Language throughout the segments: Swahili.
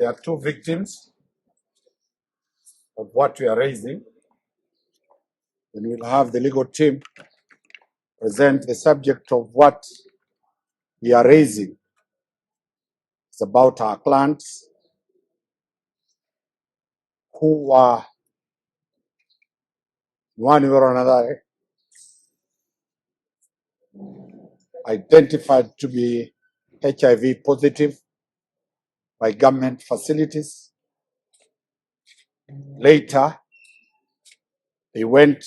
are two victims of what we are raising. And we'll have the legal team present the subject of what we are raising. It's about our clients who are one way or another identified to be HIV positive by government facilities. Later, they went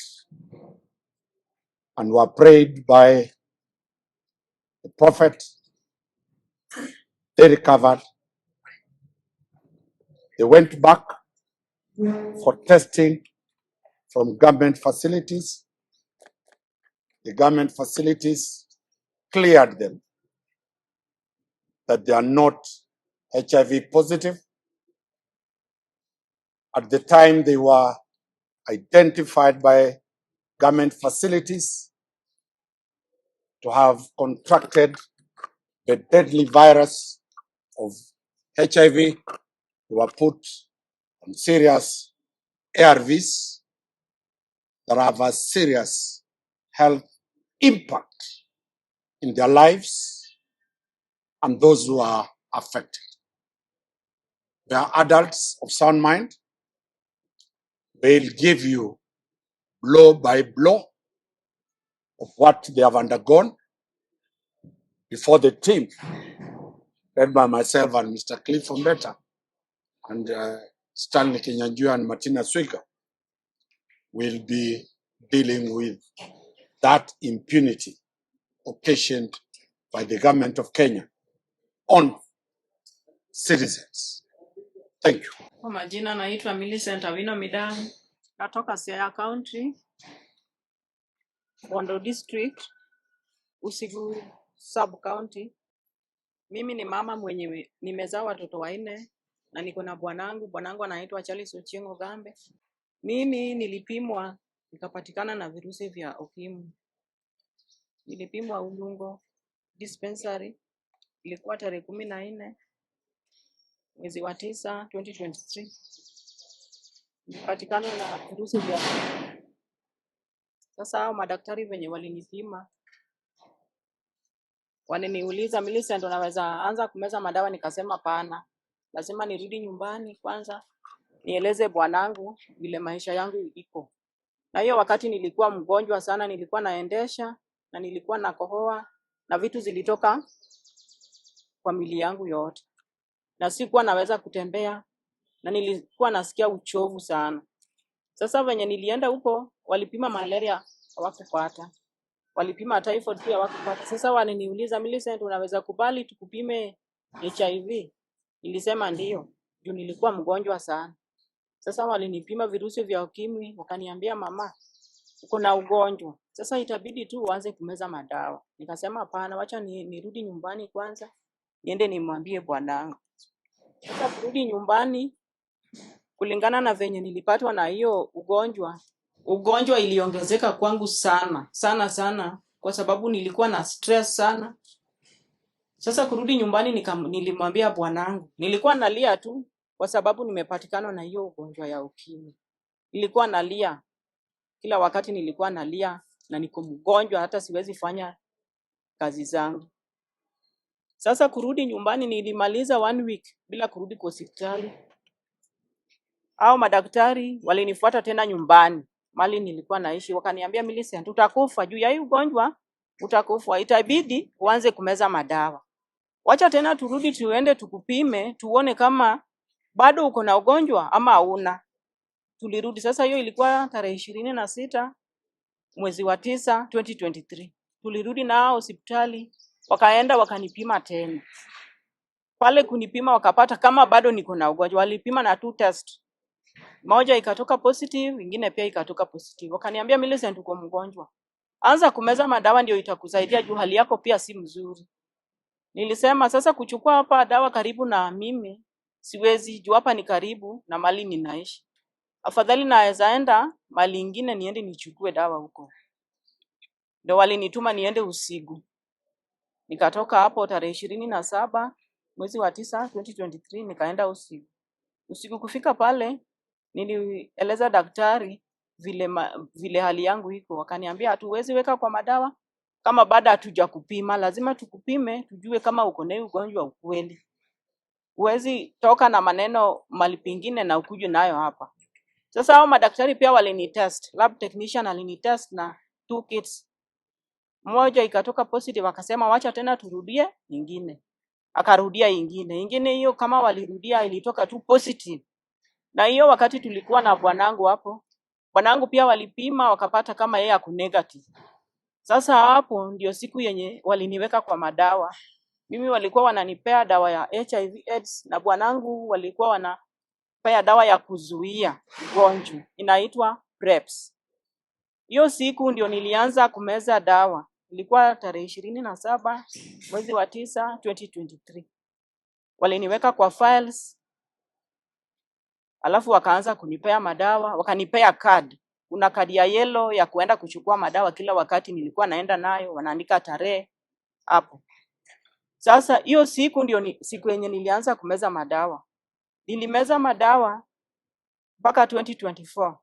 and were prayed by the prophet. They recovered. They went back for testing from government facilities. The government facilities cleared them that they are not HIV positive. At the time they were identified by government facilities to have contracted the deadly virus of HIV, they were put on serious ARVs that have a serious health impact in their lives and those who are affected. They are adults of sound mind. They'll give you blow by blow of what they have undergone before the team, led by myself and Mr. Cliff Ombeta and Stanley Kinyanjua and Martina Swika, will be dealing with that impunity occasioned by the government of Kenya on citizens. Thank you. Kwa majina naitwa Millicent Awino Midang, natoka Siaya County, Bondo District, Usigu Sub County. Mimi ni mama mwenye nimezaa watoto 4 na niko na bwanangu anaitwa Charles Ochengo Gambe. Mimi nilipimwa nikapatikana na virusi vya ukimwi. Nilipimwa Ulungo dispensary, ilikuwa tarehe 14 mwezi wa 9 2023. Nilipatikana na virusi vya. Sasa hao madaktari wenye walinipima wananiuliza, Millicent, unaweza anza kumeza madawa? Nikasema pana, lazima nirudi nyumbani kwanza nieleze bwanangu vile maisha yangu iko. Na hiyo wakati nilikuwa mgonjwa sana, nilikuwa naendesha na nilikuwa nakohoa na vitu zilitoka kwa mwili yangu yote, na sikuwa naweza kutembea na nilikuwa nasikia uchovu sana. Sasa venye nilienda huko walipima malaria hawakupata, walipima typhoid pia hawakupata. Sasa wananiuliza, Millicent, unaweza kubali tukupime HIV? Nilisema ndio, juu nilikuwa mgonjwa sana. Sasa walinipima virusi vya ukimwi, wakaniambia, mama, uko na ugonjwa, sasa itabidi tu uanze kumeza madawa. Nikasema hapana, wacha nirudi nyumbani kwanza niende nimwambie bwanangu. Sasa kurudi nyumbani, kulingana na venye nilipatwa na hiyo ugonjwa iliongezeka kwangu sana kwa sababu nilikuwa na stress sana. Sasa kurudi nyumbani nilimwambia bwanangu, nilikuwa nalia tu kwa sababu nimepatikana na hiyo ugonjwa ya ukimwi. Nilikuwa nalia kila wakati, nilikuwa nalia na niko mgonjwa, hata siwezi fanya kazi zangu. Sasa kurudi nyumbani nilimaliza 1 week bila kurudi kwa hospitali. Hao madaktari walinifuata tena nyumbani mali nilikuwa naishi, wakaniambia, Millicent, utakufa juu ya hii ugonjwa, utakufa, itabidi uanze kumeza madawa. Wacha tena turudi tuende tukupime tuone kama bado uko na ugonjwa ama hauna. Tulirudi. Sasa hiyo ilikuwa tarehe 26 mwezi wa 9 2023. Tulirudi nao hospitali, wakaenda wakanipima tena. Pale kunipima wakapata kama bado niko na ugonjwa. Walipima na 2 test. Moja ikatoka positive, ingine pia ikatoka positive. Wakaniambia, Millicent, uko mgonjwa, anza kumeza madawa ndio itakusaidia juu hali yako pia si mzuri. Nilisema sasa kuchukua hapa dawa karibu na mimi siwezi, juu hapa ni karibu na mali ninaishi. Afadhali naweza enda mali ingine niende nichukue dawa huko. Ndio walinituma niende Usigu. Nikatoka hapo tarehe 27 mwezi wa 9 2023 nikaenda usiku. Usiku kufika pale nilieleza daktari vile hali yangu iko, wakaniambia hatuwezi weka kwa madawa kama baada hatuja kupima, lazima tukupime tujue kama uko na ugonjwa ukweli. Huwezi toka na maneno mali pingine na ukuje nayo hapa. Sasa hao madaktari pia walinitest, lab technician alinitest na 2 kits. Moja ikatoka positive, akasema wacha tena turudie nyingine. Akarudia ingine hiyo kama walirudia ilitoka tu positive. Na hiyo wakati tulikuwa na bwanangu hapo, bwanangu pia walipima wakapata kama yeye ako negative. Sasa hapo ndio siku yenye waliniweka kwa madawa. Mimi walikuwa wananipea dawa ya HIV AIDS na bwanangu walikuwa wanapea dawa ya kuzuia ugonjwa inaitwa PrEPs. Hiyo siku ndio nilianza kumeza dawa. Ilikuwa tarehe 27 mwezi wa 9 2023. Waliniweka kwa files. Alafu wakaanza kunipea madawa, wakanipea card. Kuna kadi ya yellow ya kuenda kuchukua madawa kila wakati nilikuwa naenda nayo, wanaandika tarehe hapo. Sasa hiyo siku ndio siku yenye nilianza kumeza madawa. Nilimeza madawa mpaka 2024.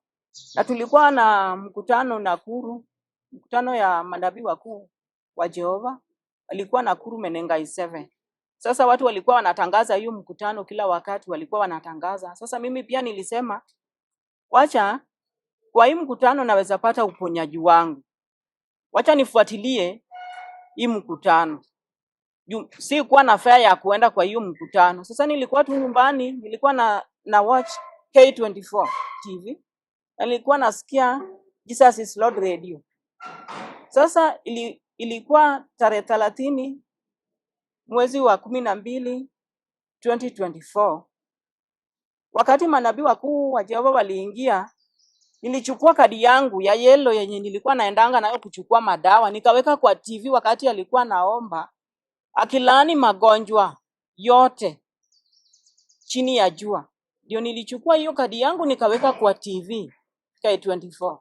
Na tulikuwa na mkutano Nakuru, mkutano ya manabii wakuu wa Jehova, walikuwa Nakuru Menengai 7. Sasa watu walikuwa wanatangaza hiyo mkutano kila wakati walikuwa wanatangaza. Sasa mimi pia nilisema wacha kwa hii mkutano naweza pata uponyaji wangu. Wacha nifuatilie hii mkutano. Si kuwa na fare ya kuenda kwa hiyo mkutano. Sasa nilikuwa tu nyumbani, nilikuwa na watch K24 TV. Nilikuwa nasikia Jesus is Lord Radio. Sasa ilikuwa tarehe 30 mwezi wa 12 2024. Wakati manabii wakuu wa Jehova waliingia, nilichukua kadi yangu ya yellow yenye nilikuwa naendanga nayo kuchukua madawa, nikaweka kwa TV wakati alikuwa naomba akilaani magonjwa yote chini ya jua. Ndio nilichukua hiyo kadi yangu nikaweka kwa TV K24.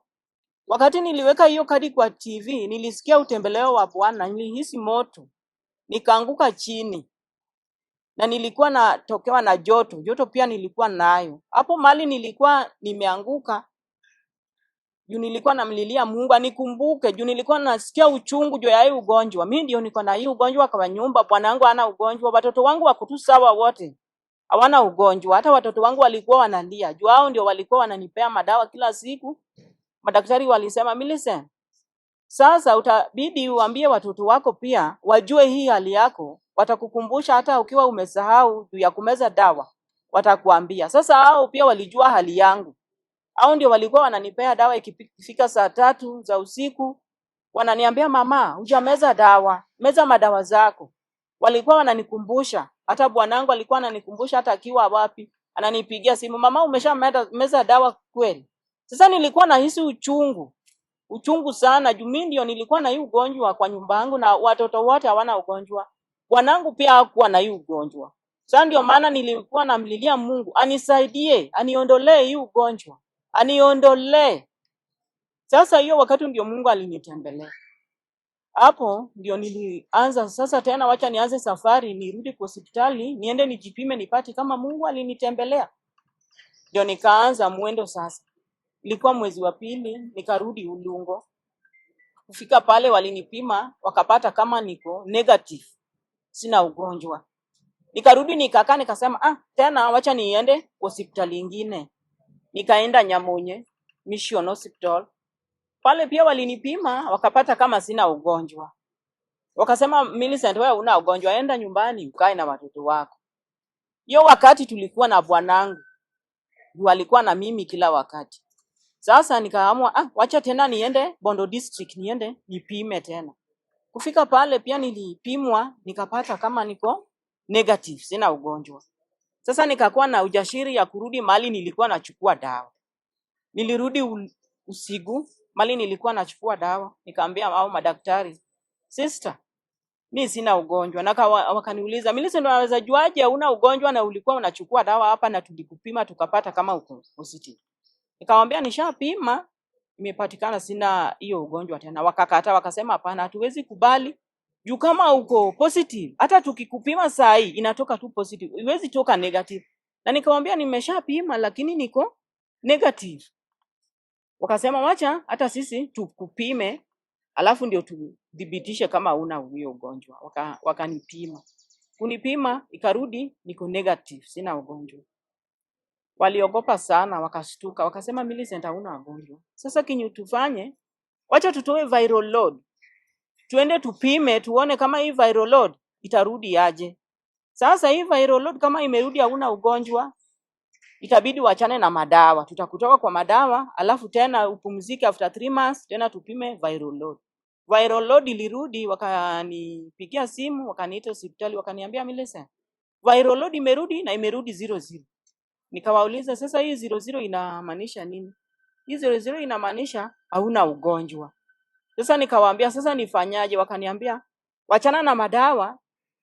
Wakati niliweka hiyo kadi kwa TV, nilisikia utembeleo wa Bwana, nilihisi moto. Nikaanguka chini. Na nilikuwa natokewa na joto. Joto pia nilikuwa nayo. Hapo mali nilikuwa nimeanguka. Juu nilikuwa namlilia Mungu anikumbuke. Juu nilikuwa nasikia uchungu juu ya hii ugonjwa. Mimi ndio niko na hii ugonjwa kwa nyumba, bwanangu hana ugonjwa, watoto wangu wako tu sawa wote. Hawana ugonjwa. Hata watoto wangu walikuwa wanalia. Juu hao ndio walikuwa wananipea madawa kila siku. Madaktari walisema, Millicent, sasa utabidi uambie watoto wako pia wajue hii hali yako. Watakukumbusha hata ukiwa umesahau juu ya kumeza dawa. Watakuambia. Sasa hao pia walijua hali yangu. Hao ndio walikuwa wananipea dawa ikifika saa 3 za usiku. Wananiambia, mama, hujameza dawa. Meza madawa zako. Walikuwa wananikumbusha. Hata bwanangu alikuwa ananikumbusha hata akiwa wapi. Ananipigia simu, mama, umeshameza dawa kweli? Sasa nilikuwa nahisi uchungu sana. Juu mimi ndio nilikuwa na hii ugonjwa kwa nyumba yangu na watoto wote hawana ugonjwa. Bwanangu pia hakuwa na hii ugonjwa. Sasa ndio maana nilikuwa namlilia Mungu anisaidie, aniondolee hii ugonjwa. Aniondolee. Sasa hiyo wakati ndio Mungu alinitembelea. Hapo ndio nilianza sasa tena wacha nianze safari nirudi kwa hospitali, niende nijipime nipate kama Mungu alinitembelea. Ndio nikaanza mwendo sasa. Ilikuwa mwezi wa 2 nikarudi Ulungo. Kufika pale walinipima wakapata kama niko negative. Sina ugonjwa. Nikarudi nikakaa nikasema tena wacha niende hospitali nyingine. Nikaenda Nyamunye Mission Hospital. Pale pia walinipima wakapata kama sina ugonjwa. Wakasema, Millicent, wewe una ugonjwa, enda nyumbani ukae na watoto wako. Hiyo wakati tulikuwa na bwanangu. Walikuwa na mimi kila wakati. Sasa nikaamua wacha tena niende Bondo District niende nipime tena. Kufika pale pia nilipimwa nikapata kama niko negative, sina ugonjwa. Sasa nikakuwa na ujasiri ya kurudi mali nilikuwa nachukua dawa. Nilirudi usiku mali nilikuwa nachukua dawa, nikaambia hao madaktari, sister, mimi sina ugonjwa. Na wakaniuliza, Millicent, unaweza juaje una ugonjwa na ulikuwa unachukua dawa hapa na tulikupima tukapata kama uko positive? Nikamwambia nishapima, imepatikana sina hiyo ugonjwa tena. Wakakataa wakasema hapana, hatuwezi kubali. Juu kama uko positive, hata tukikupima saa hii inatoka tu positive, iwezi toka negative. Na nikamwambia nimeshapima lakini niko negative. Wakasema wacha hata sisi tukupime, alafu ndio tudhibitishe kama una huyo ugonjwa. Wakanipima. Kunipima ikarudi niko negative, sina ugonjwa. Waliogopa sana, wakashtuka, wakasema Millicent hauna ugonjwa. Sasa kinyu tufanye, wacha tutoe viral load. Tuende tupime tuone kama hii viral load itarudi aje. Sasa hii viral load kama imerudi hauna ugonjwa, itabidi wachane na madawa. Tutakutoka kwa madawa, alafu tena upumzike after 3 months, tena tupime viral load. Viral load ilirudi, wakanipigia simu, wakaniita hospitali, wakaniambia Millicent, viral load imerudi na imerudi 00. Nikawauliza sasa hii 00 inamaanisha nini? Hii 00 inamaanisha hauna ugonjwa. Sasa nikawaambia sasa nifanyaje? Wakaniambia wachana na madawa,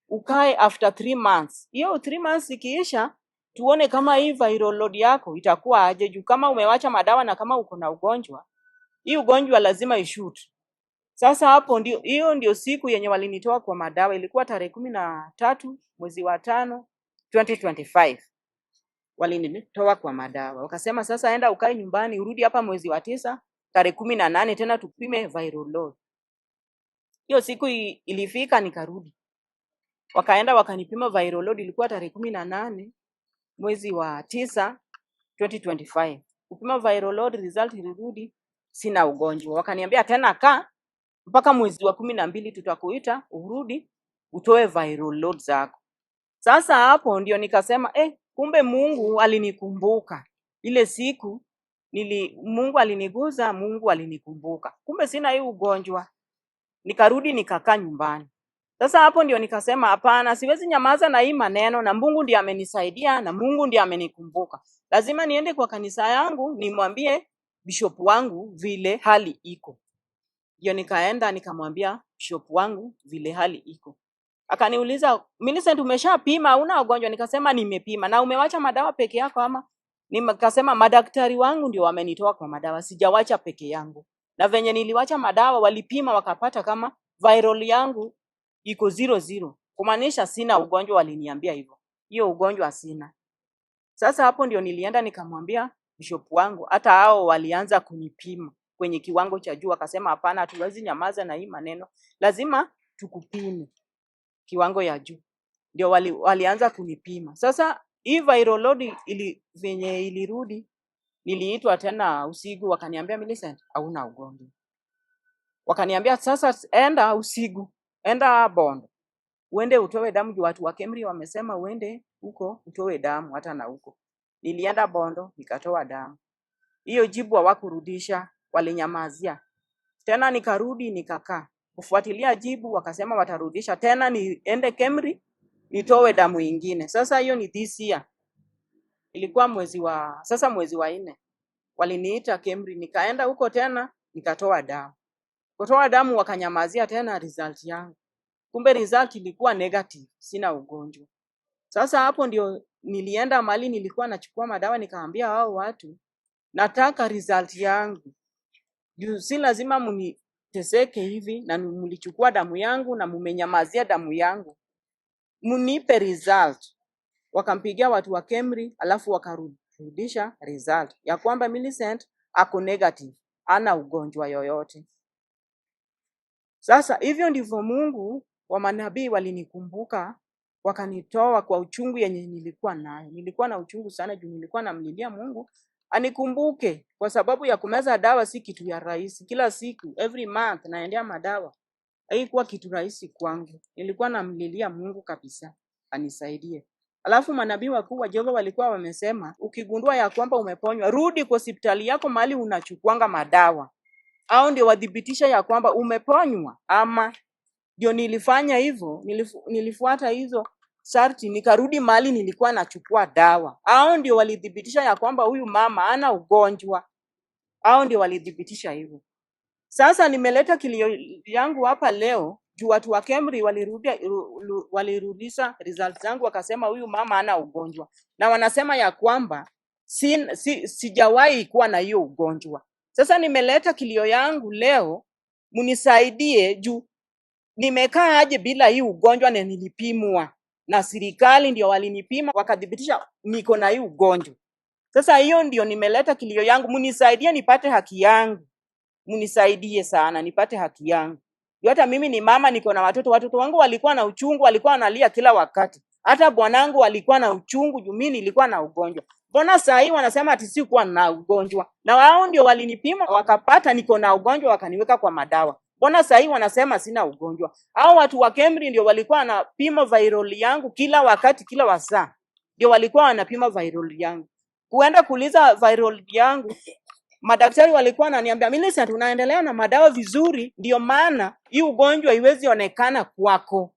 ukae after 3 months. Hiyo 3 months ikiisha, tuone kama hii viral load yako itakuwa aje. Juu kama umewacha madawa na kama uko na ugonjwa, hii ugonjwa lazima ishoot. Sasa hapo ndio siku yenye walinitoa kwa madawa, ilikuwa tarehe 13 mwezi wa 5 2025. Walinitoa kwa madawa. Wakasema sasa enda ukae nyumbani, urudi hapa mwezi wa 9 tarehe 18 tena tupime viral load. Hiyo siku ilifika nikarudi. Wakaenda wakanipima viral load, ilikuwa tarehe 18 mwezi wa 9 2025. Kupima viral load, result ilirudi sina ugonjwa. Wakaniambia tena kaa mpaka mwezi wa 12 tutakuita urudi utoe viral load zako. Sasa hapo ndio nikasema kumbe Mungu alinikumbuka. Ile siku Mungu aliniguza, Mungu alinikumbuka. Kumbe sina hii ugonjwa. Nikarudi nikakaa nyumbani. Sasa hapo ndio nikasema hapana, siwezi nyamaza na hii maneno, na Mungu ndiye amenisaidia na Mungu ndiye amenikumbuka. Lazima niende kwa kanisa yangu nimwambie bishop wangu vile hali iko. Ndio nikaenda nikamwambia bishop wangu vile hali iko. Akaniuliza, Millicent umeshapima hauna ugonjwa? Nikasema nimepima. Na umewacha madawa peke yako ama? Nikasema madaktari wangu ndio wamenitoa kwa madawa, sijawacha peke yangu. Na venye niliwacha madawa walipima wakapata kama viral yangu iko 00. Kumaanisha sina ugonjwa, waliniambia hivyo. Hiyo ugonjwa sina. Sasa hapo ndio nilienda nikamwambia bishop wangu, hata hao walianza kunipima kwenye kiwango cha juu, akasema hapana, hatuwezi nyamaza na hii maneno. Lazima tukupime kiwango ya juu. Ndio walianza kunipima. Sasa hii viral load venye ilirudi, niliitwa tena usiku, wakaniambia Millicent hauna ugonjwa. Wakaniambia sasa enda usiku, enda Bondo, uende utoe damu juu watu wa Kemri wamesema uende huko utoe damu hata na huko. Nilienda Bondo nikatoa damu. Hiyo jibu hawakurudisha, walinyamazia. Tena nikarudi nikakaa. Kufuatilia jibu wakasema watarudisha tena niende Kemri nitoe damu nyingine. Sasa hiyo ni this year. Ilikuwa mwezi wa 4. Waliniita Kemri, nikaenda huko tena nikatoa damu. Kutoa damu wakanyamazia tena result yangu. Kumbe result ilikuwa negative, sina ugonjwa. Sasa hapo ndio nilienda mali nilikuwa nachukua madawa, nikaambia hao watu nataka result yangu. Si lazima mniteseke hivi, na mlichukua damu yangu na mumenyamazia damu yangu. Munipe result. Wakampigia watu wa Kemri, alafu wakarudisha result ya kwamba Millicent ako negative, ana ugonjwa yoyote. Sasa hivyo ndivyo Mungu wa manabii walinikumbuka, wakanitoa kwa uchungu yenye nilikuwa nayo. Nilikuwa na uchungu sana juu nilikuwa namlilia Mungu anikumbuke, kwa sababu ya kumeza dawa si kitu ya rahisi. Kila siku every month naendea madawa, haikuwa kitu rahisi kwangu. Nilikuwa namlilia Mungu kabisa anisaidie. Alafu manabii wakuu wa Jehova walikuwa wamesema, ukigundua ya kwamba umeponywa, rudi kwa hospitali yako mahali unachukuanga madawa. Au ndio wadhibitisha ya kwamba umeponywa. Ama ndio nilifanya hivyo, nilifuata hizo sharti, nikarudi mahali nilikuwa nachukua dawa. Au ndio walidhibitisha ya kwamba huyu mama ana ugonjwa. Au ndio walidhibitisha hivyo. Sasa nimeleta kilio yangu hapa leo juu watu wa Kemri walirudisha results zangu, wakasema huyu mama hana ugonjwa. Na wanasema ya kwamba sijawahi kuwa na hiyo ugonjwa. Sasa nimeleta kilio yangu leo, munisaidie juu nimekaa aje bila hii ugonjwa, na nilipimwa na serikali, ndio walinipima wakadhibitisha niko na hii ugonjwa. Sasa hiyo ndio nimeleta kilio yangu, munisaidie nipate haki yangu, munisaidie sana nipate haki yangu. Hata mimi ni mama, niko na watoto wangu walikuwa na uchungu, walikuwa wanalia kila wakati. Hata bwanangu alikuwa na uchungu juu mimi nilikuwa na ugonjwa. Mbona saa hii wanasema ati sikuwa na ugonjwa? Na wao ndio walinipima wakapata niko na ugonjwa, wakaniweka kwa madawa. Mbona saa hii wanasema sina ugonjwa? Hao watu wa Kemri ndio walikuwa wanapima viral yangu kila wakati, kila wasaa. Ndio walikuwa wanapima viral yangu. Kuenda kuuliza viral yangu, madaktari walikuwa wananiambia, Millicent, unaendelea na madawa vizuri, ndio maana hii ugonjwa haiwezi onekana kwako.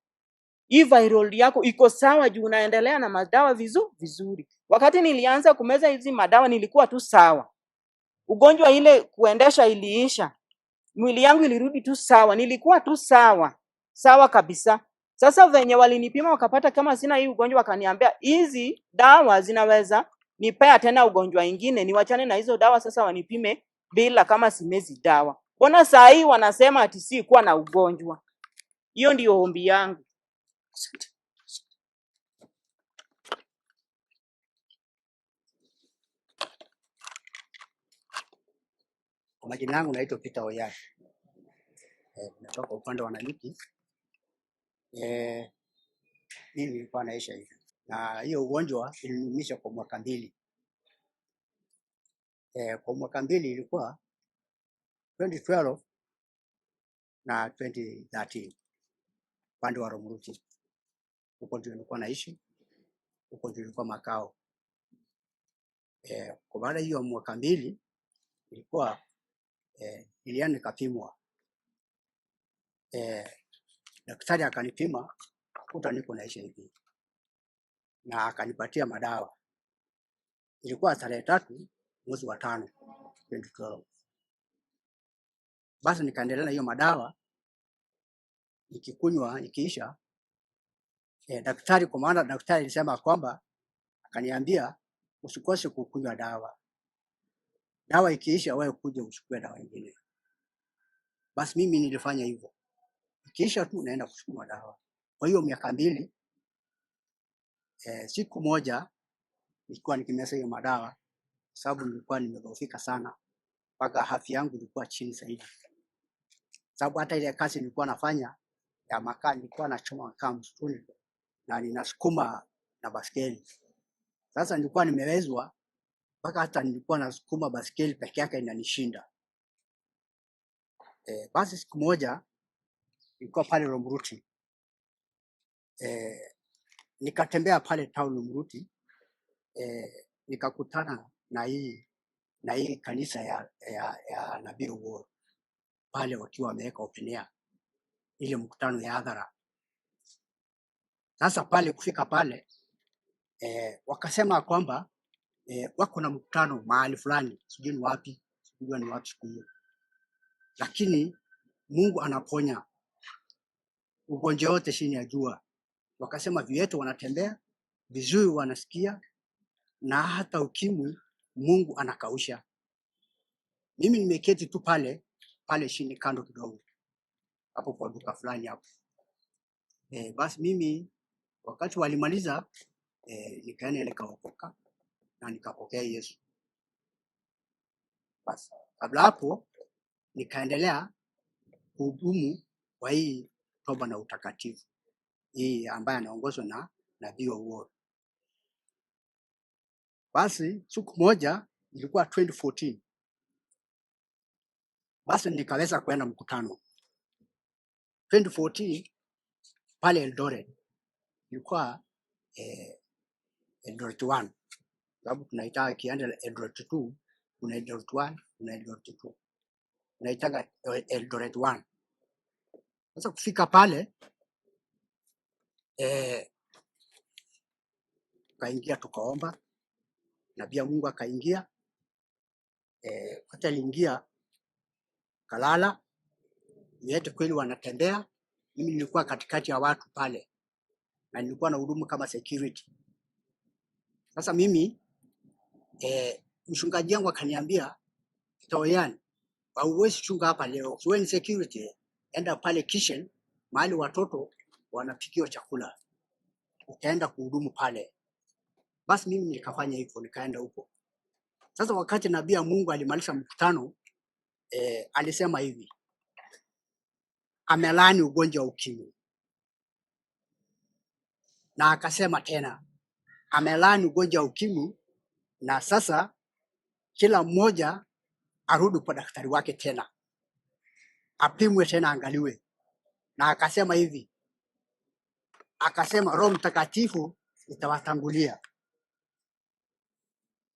Hii viral yako iko sawa juu unaendelea na madawa vizuri. Wakati nilianza kumeza hizi madawa nilikuwa tu sawa. Ugonjwa ile kuendesha iliisha. Mwili yangu ilirudi tu sawa, nilikuwa tu sawa. Sawa kabisa. Sasa venye walinipima wakapata kama sina hii ugonjwa, wakaniambia hizi dawa zinaweza nipea tena ugonjwa ingine, niwachane na hizo dawa sasa wanipime bila kama simezi dawa. Mbona saa hii wanasema ati si kuwa na ugonjwa? Hiyo ndio ombi yangu. Kwa majina yangu naitwa Peter Owuor. Natoka upande wa Nanyuki. Mimi nilikuwa naishi hivi. Na hiyo ugonjwa iliniumisha kwa mwaka 2. Kwa mwaka 2 ilikuwa 2012 na 2013. Upande wa Romruti. Huko ndio nilikuwa naishi. Huko ndio nilikuwa makao. Kwa baada hiyo mwaka 2 ilikuwa nilienda nikapimwa. Daktari akanipima kuta niko na HIV na akanipatia madawa. Ilikuwa tarehe 3 mwezi wa 5 2012. Basi nikaendelea na hiyo madawa nikikunywa ikiisha. Daktari, kwa maana daktari alisema kwamba, akaniambia usikose kukunywa dawa. Dawa ikiisha wewe kuja uchukue dawa nyingine. Basi mimi nilifanya hivyo. Ikiisha tu naenda kuchukua dawa. Kwa hiyo miaka 2, siku moja nilikuwa nikimeza hiyo madawa sababu nilikuwa nimedhoofika sana mpaka afya yangu ilikuwa chini zaidi. Sababu hata ile kazi nilikuwa nafanya ya makaa, nilikuwa nachoma makaa msituni na ninasukuma na baskeli. Sasa nilikuwa nimewezwa mpaka hata nilikuwa nasukuma baskeli peke yake inanishinda. Basi siku moja nilikuwa pale Romruti. Nikatembea pale town Romruti. Nikakutana na hii kanisa ya Nabii Owuor pale wakiwa wameweka open air, ile mkutano ya hadhara. Sasa pale kufika pale wakasema kwamba wako na mkutano mahali fulani, sijui ni wapi siku hiyo. Lakini Mungu anaponya ugonjwa wote chini ya jua. Wakasema viwete wanatembea, viziwi wanasikia, na hata ukimwi Mungu anakausha. Mimi nimeketi tu pale chini kando kidogo hapo kwa duka fulani hapo. Basi mimi wakati walimaliza nikaenda nikaokoka na nikapokea Yesu. Basi kabla hapo nikaendelea kuhudumu kwa hii toba na utakatifu hii ambaye anaongozwa na Nabii Owuor. Basi siku moja ilikuwa 2014. Basi nikaweza kwenda mkutano 2014 pale Eldoret. Ilikuwa Eldoret 1. Sababu tunaita kianda Eldoret 2, kuna Eldoret 1, kuna Eldoret 2. Tunaita Eldoret 1. Sasa kufika pale kaingia tukaomba na pia Mungu akaingia. Wakati aliingia kalala, yetu kweli wanatembea. Mimi nilikuwa katikati ya watu pale na nilikuwa na hudumu kama security. Sasa mimi mchungaji wangu akaniambia, Owuor, hauwezi chunga hapa leo, wewe ni security, enda pale kitchen mahali watoto wanapikiwa chakula, ukaenda kuhudumu pale. Basi mimi nikafanya hivyo, nikaenda huko. Sasa wakati nabii wa Mungu alimaliza mkutano, alisema hivi, amelaani ugonjwa wa ukimwi, na akasema tena amelaani ugonjwa wa ukimwi, na sasa kila mmoja arudi kwa daktari wake tena, apimwe tena, angaliwe. Na akasema hivi, akasema Roho Mtakatifu itawatangulia.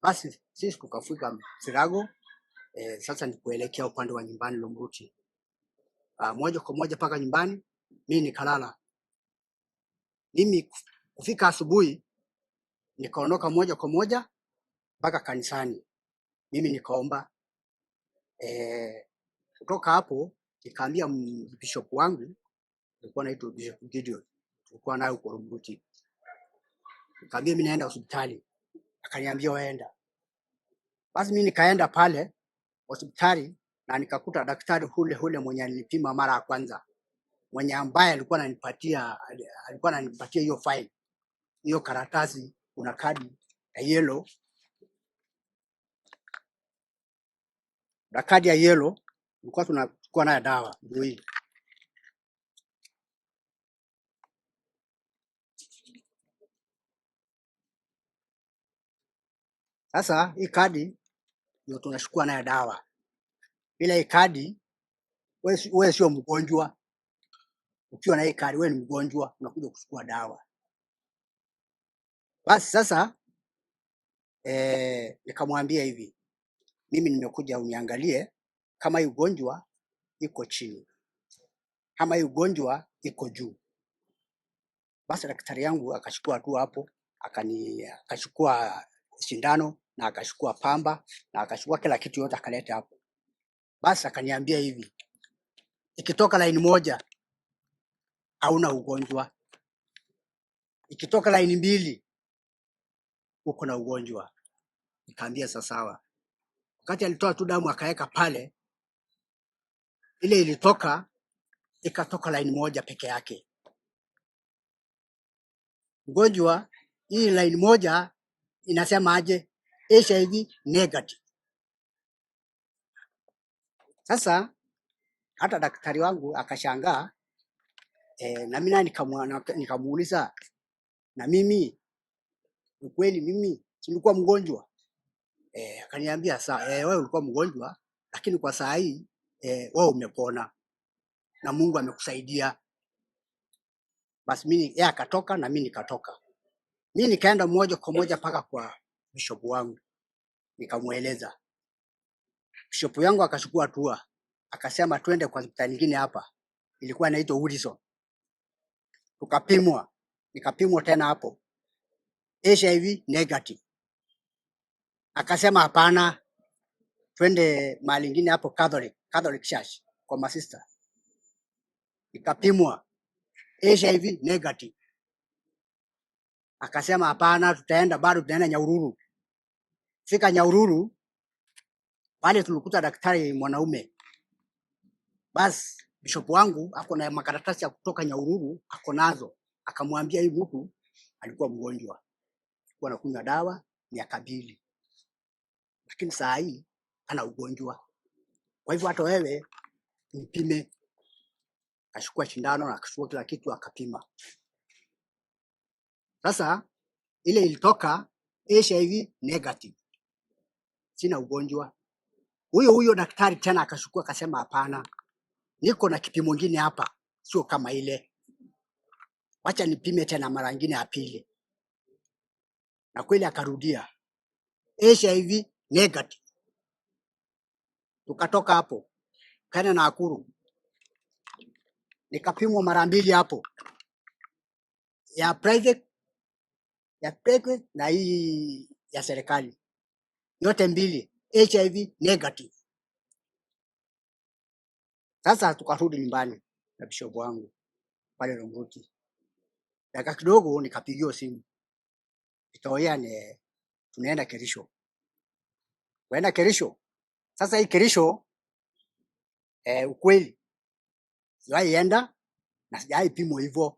Basi sisi tukafika Sirago. Sasa ni kuelekea upande wa nyumbani Lomruti. Moja kwa moja paka nyumbani, mimi nikalala. Mimi kufika asubuhi nikaondoka moja kwa moja mpaka kanisani. Mimi nikaomba. Kutoka hapo nikaambia bishop wangu, alikuwa anaitwa Bishop Gideon, tulikuwa naye huko Lomruti. Nikamwambia mimi naenda hospitali. Akaniambia waenda. Basi mimi nikaenda pale hospitali na nikakuta daktari hule mwenye alipima mara ya kwanza, mwenye ambaye alikuwa ananipatia hiyo file, hiyo karatasi, kuna kadi ya yellow, na kadi ya yellow tulikuwa tunachukua nayo dawa ndio hii. Sasa hii kadi ndio tunachukua nayo dawa. Bila hii kadi wewe sio mgonjwa. Ukiwa na hii kadi wewe ni mgonjwa, unakuja kuchukua dawa. Basi sasa nikamwambia hivi, mimi nimekuja uniangalie kama hii ugonjwa iko chini, kama hii ugonjwa iko juu. Basi daktari yangu akachukua tu hapo, akachukua sindano na akachukua pamba na akachukua kila kitu yote akaleta hapo. Basi akaniambia hivi, ikitoka line moja hauna ugonjwa, ikitoka line mbili uko na ugonjwa. Nikaambia sawa. Wakati alitoa tu damu akaweka pale, ile ilitoka ikatoka line moja peke yake. Ugonjwa hii line moja inasema aje? HIV negative. Sasa hata daktari wangu akashangaa, na mimi nikamuuliza, na mimi ukweli mimi nilikuwa mgonjwa? Akaniambia wewe ulikuwa mgonjwa, lakini kwa saa hii wewe umepona na Mungu amekusaidia. Basi mimi yeye akatoka na mimi nikatoka. Mimi nikaenda moja kwa moja paka kwa bishop wangu, nikamueleza. Bishop yangu akachukua hatua, akasema twende kwa hospitali nyingine hapa, ilikuwa inaitwa Wilson. Tukapimwa, nikapimwa tena hapo HIV negative. Akasema hapana, twende mahali nyingine hapo Catholic Church kwa masista. Nikapimwa HIV negative. Akasema hapana, tutaenda Nyahururu. Fika Nyahururu pale tulikuta daktari mwanaume. Basi bishop wangu ako na makaratasi ya kutoka Nyahururu, ako nazo. Akamwambia huyu mtu alikuwa mgonjwa, alikuwa anakunywa dawa miaka 2, lakini saa hii ana ugonjwa. Kwa hivyo hata wewe mpime. Akachukua shindano na akachukua kila kitu akapima. Sasa ile ilitoka HIV negative, sina ugonjwa. Huyo daktari tena akachukua akasema hapana, niko na kipimo kingine hapa, sio kama ile, wacha nipime tena mara nyingine ya pili. Na kweli akarudia HIV negative. Tukatoka hapo kana na Nakuru, nikapimwa mara 2 hapo, ya private na hii ya serikali, yote 2 HIV negative. Sasa tukarudi nyumbani na bishop wangu pale Lomruti. Dakika kidogo nikapigiwa simu, itaoyane tunaenda Kerisho. Waenda Kerisho. Sasa hii Kerisho ukweli waienda na sijai pimo hivyo.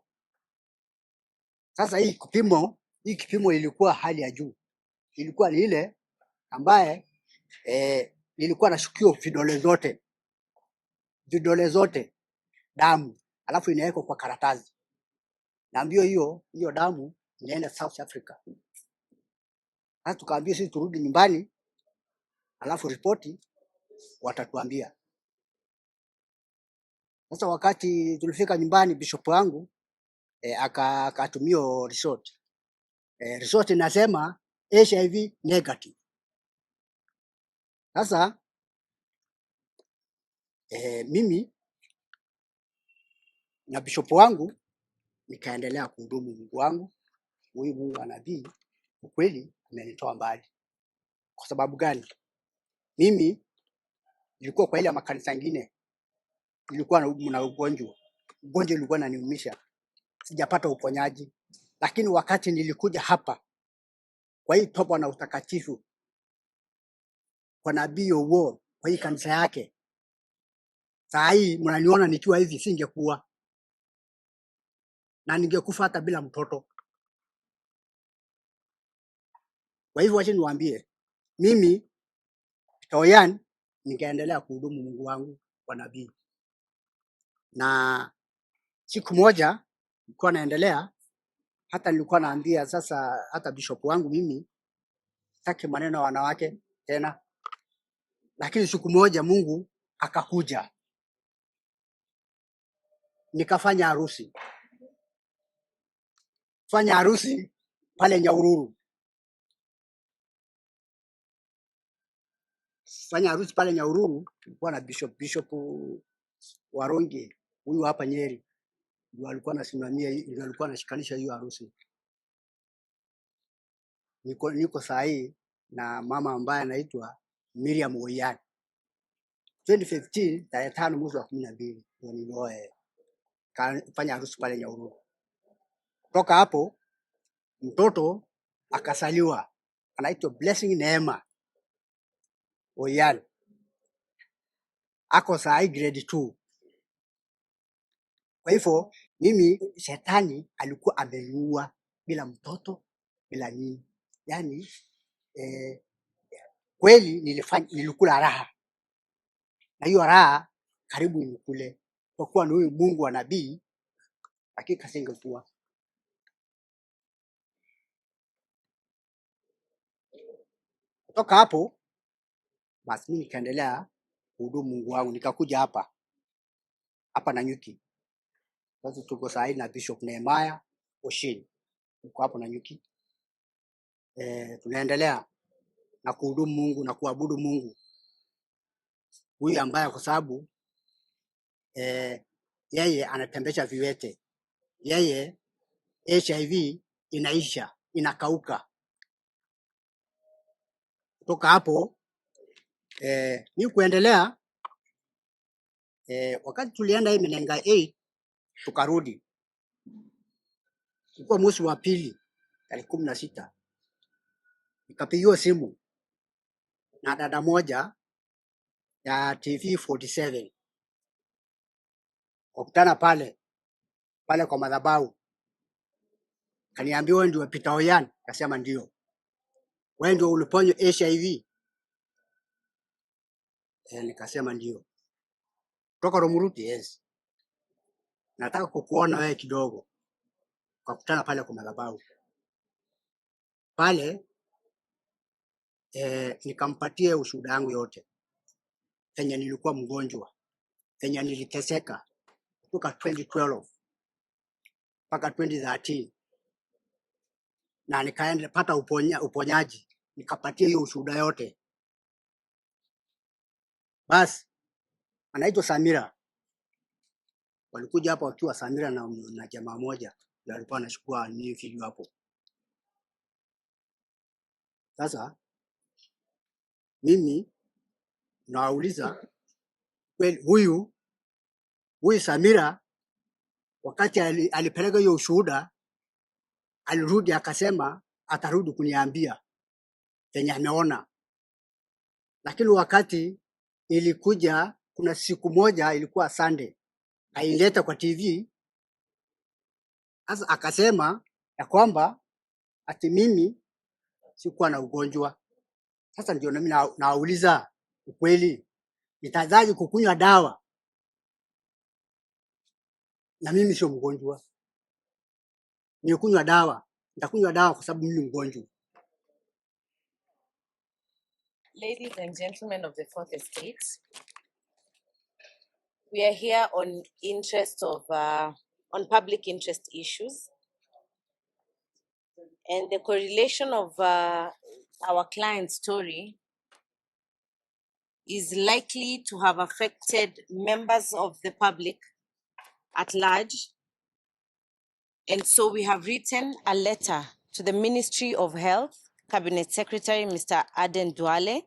Sasa hii kipimo ilikuwa hali ya juu, ilikuwa ni ile ambaye nilikuwa nashukio vidole zote damu, alafu inawekwa kwa karatasi, na mbio hiyo damu inaenda South Africa. Sasa tukaambia sisi turudi nyumbani, alafu ripoti watatuambia. Sasa wakati tulifika nyumbani, bishop wangu akatumia resort. Resort inasema HIV negative. Sasa mimi na bishop wangu nikaendelea kuhudumu Mungu wangu. Huyu Mungu wa nabii ukweli amenitoa mbali. Kwa sababu gani? Mimi nilikuwa kwa ile makanisa mengine, nilikuwa na ugonjwa ulikuwa unaniumisha, sijapata uponyaji. Lakini wakati nilikuja hapa kwa hii toba na utakatifu kwa nabii Owuor, kwa hii kanisa yake, saa hii mnaniona nikiwa hivi, singekuwa na ningekufa hata bila mtoto. Kwa hivyo wacha niwaambie, mimi Toyan ningeendelea kuhudumu Mungu wangu kwa nabii. Na siku moja nilikuwa naendelea, hata nilikuwa naambia sasa hata bishop wangu, mimi sitaki maneno ya wanawake tena. Lakini siku moja Mungu akakuja, nikafanya harusi. Fanya harusi pale Nyahururu. Fanya harusi pale Nyahururu, kulikuwa na bishop Waronge, huyu hapa Nyeri, ndio alikuwa anasimamia, ndio alikuwa anashikanisha hiyo harusi. Niko saa hii na mama ambaye anaitwa Miriam Oyani. 2015 tarehe 5 mwezi wa 12 ndio nilioa, kafanya harusi pale Nyahururu. Kutoka hapo mtoto akasaliwa, anaitwa Blessing Neema Oyani, ako saa hii grade 2. Kwa hivyo mimi shetani alikuwa ameniua bila mtoto, bila nini. Yaani kweli nilikula raha, na hiyo raha karibu nikule, kwa kuwa ni huyu Mungu wa nabii, hakika singekuwa. Kutoka hapo basi mimi nikaendelea kuhudumu Mungu wangu, nikakuja hapa Nanyuki. Sasa tuko saa hii na Bishop Nehemiah Oshini, tuko hapo Nanyuki. Tunaendelea na kuhudumu Mungu na kuabudu Mungu huyu ambaye, kwa sababu yeye anatembesha viwete, yeye HIV inaisha, inakauka. Kutoka hapo mimi kuendelea, wakati tulienda hii Menenga 8 tukarudi, ilikuwa mwezi wa pili tarehe 16, nikapigiwa simu na dada moja ya TV 47, wakutana pale kwa madhabahu. Kaniambia, wewe ndio Peter Oyan? Akasema ndio. Wewe ndio uliponywa HIV? Nikasema ndio. Kutoka Romuruti? Yes. Nataka kukuona wewe kidogo. Wakutana pale kwa madhabahu pale, nikampatia ushuhuda wangu yote, penye nilikuwa mgonjwa, penye niliteseka kutoka 2012 mpaka 2013, na nikaenda pata uponyaji, nikapatia hiyo ushuhuda yote. Basi anaitwa Samira, walikuja hapa wakiwa Samira na jamaa moja, ndio alikuwa anachukua nini video hapo. Sasa mimi nawauliza, kweli huyu Samira wakati alipeleka hiyo ushuhuda, alirudi akasema atarudi kuniambia yenye ameona. Lakini wakati ilikuja, kuna siku moja ilikuwa Sunday, aileta kwa TV Sasa akasema ya kwamba ati mimi sikuwa na ugonjwa. Sasa ndio mimi nauliza ukweli, nitazaje kukunywa dawa na mimi sio mgonjwa? Nikunywa dawa, nitakunywa dawa kwa sababu mimi mgonjwa. Ladies and gentlemen of the Fourth Estate, we are here on public interest issues, and the correlation of our client's story is likely to have affected members of the public at large. And so we have written a letter to the Ministry of Health, Cabinet Secretary Mr. Aden Duale,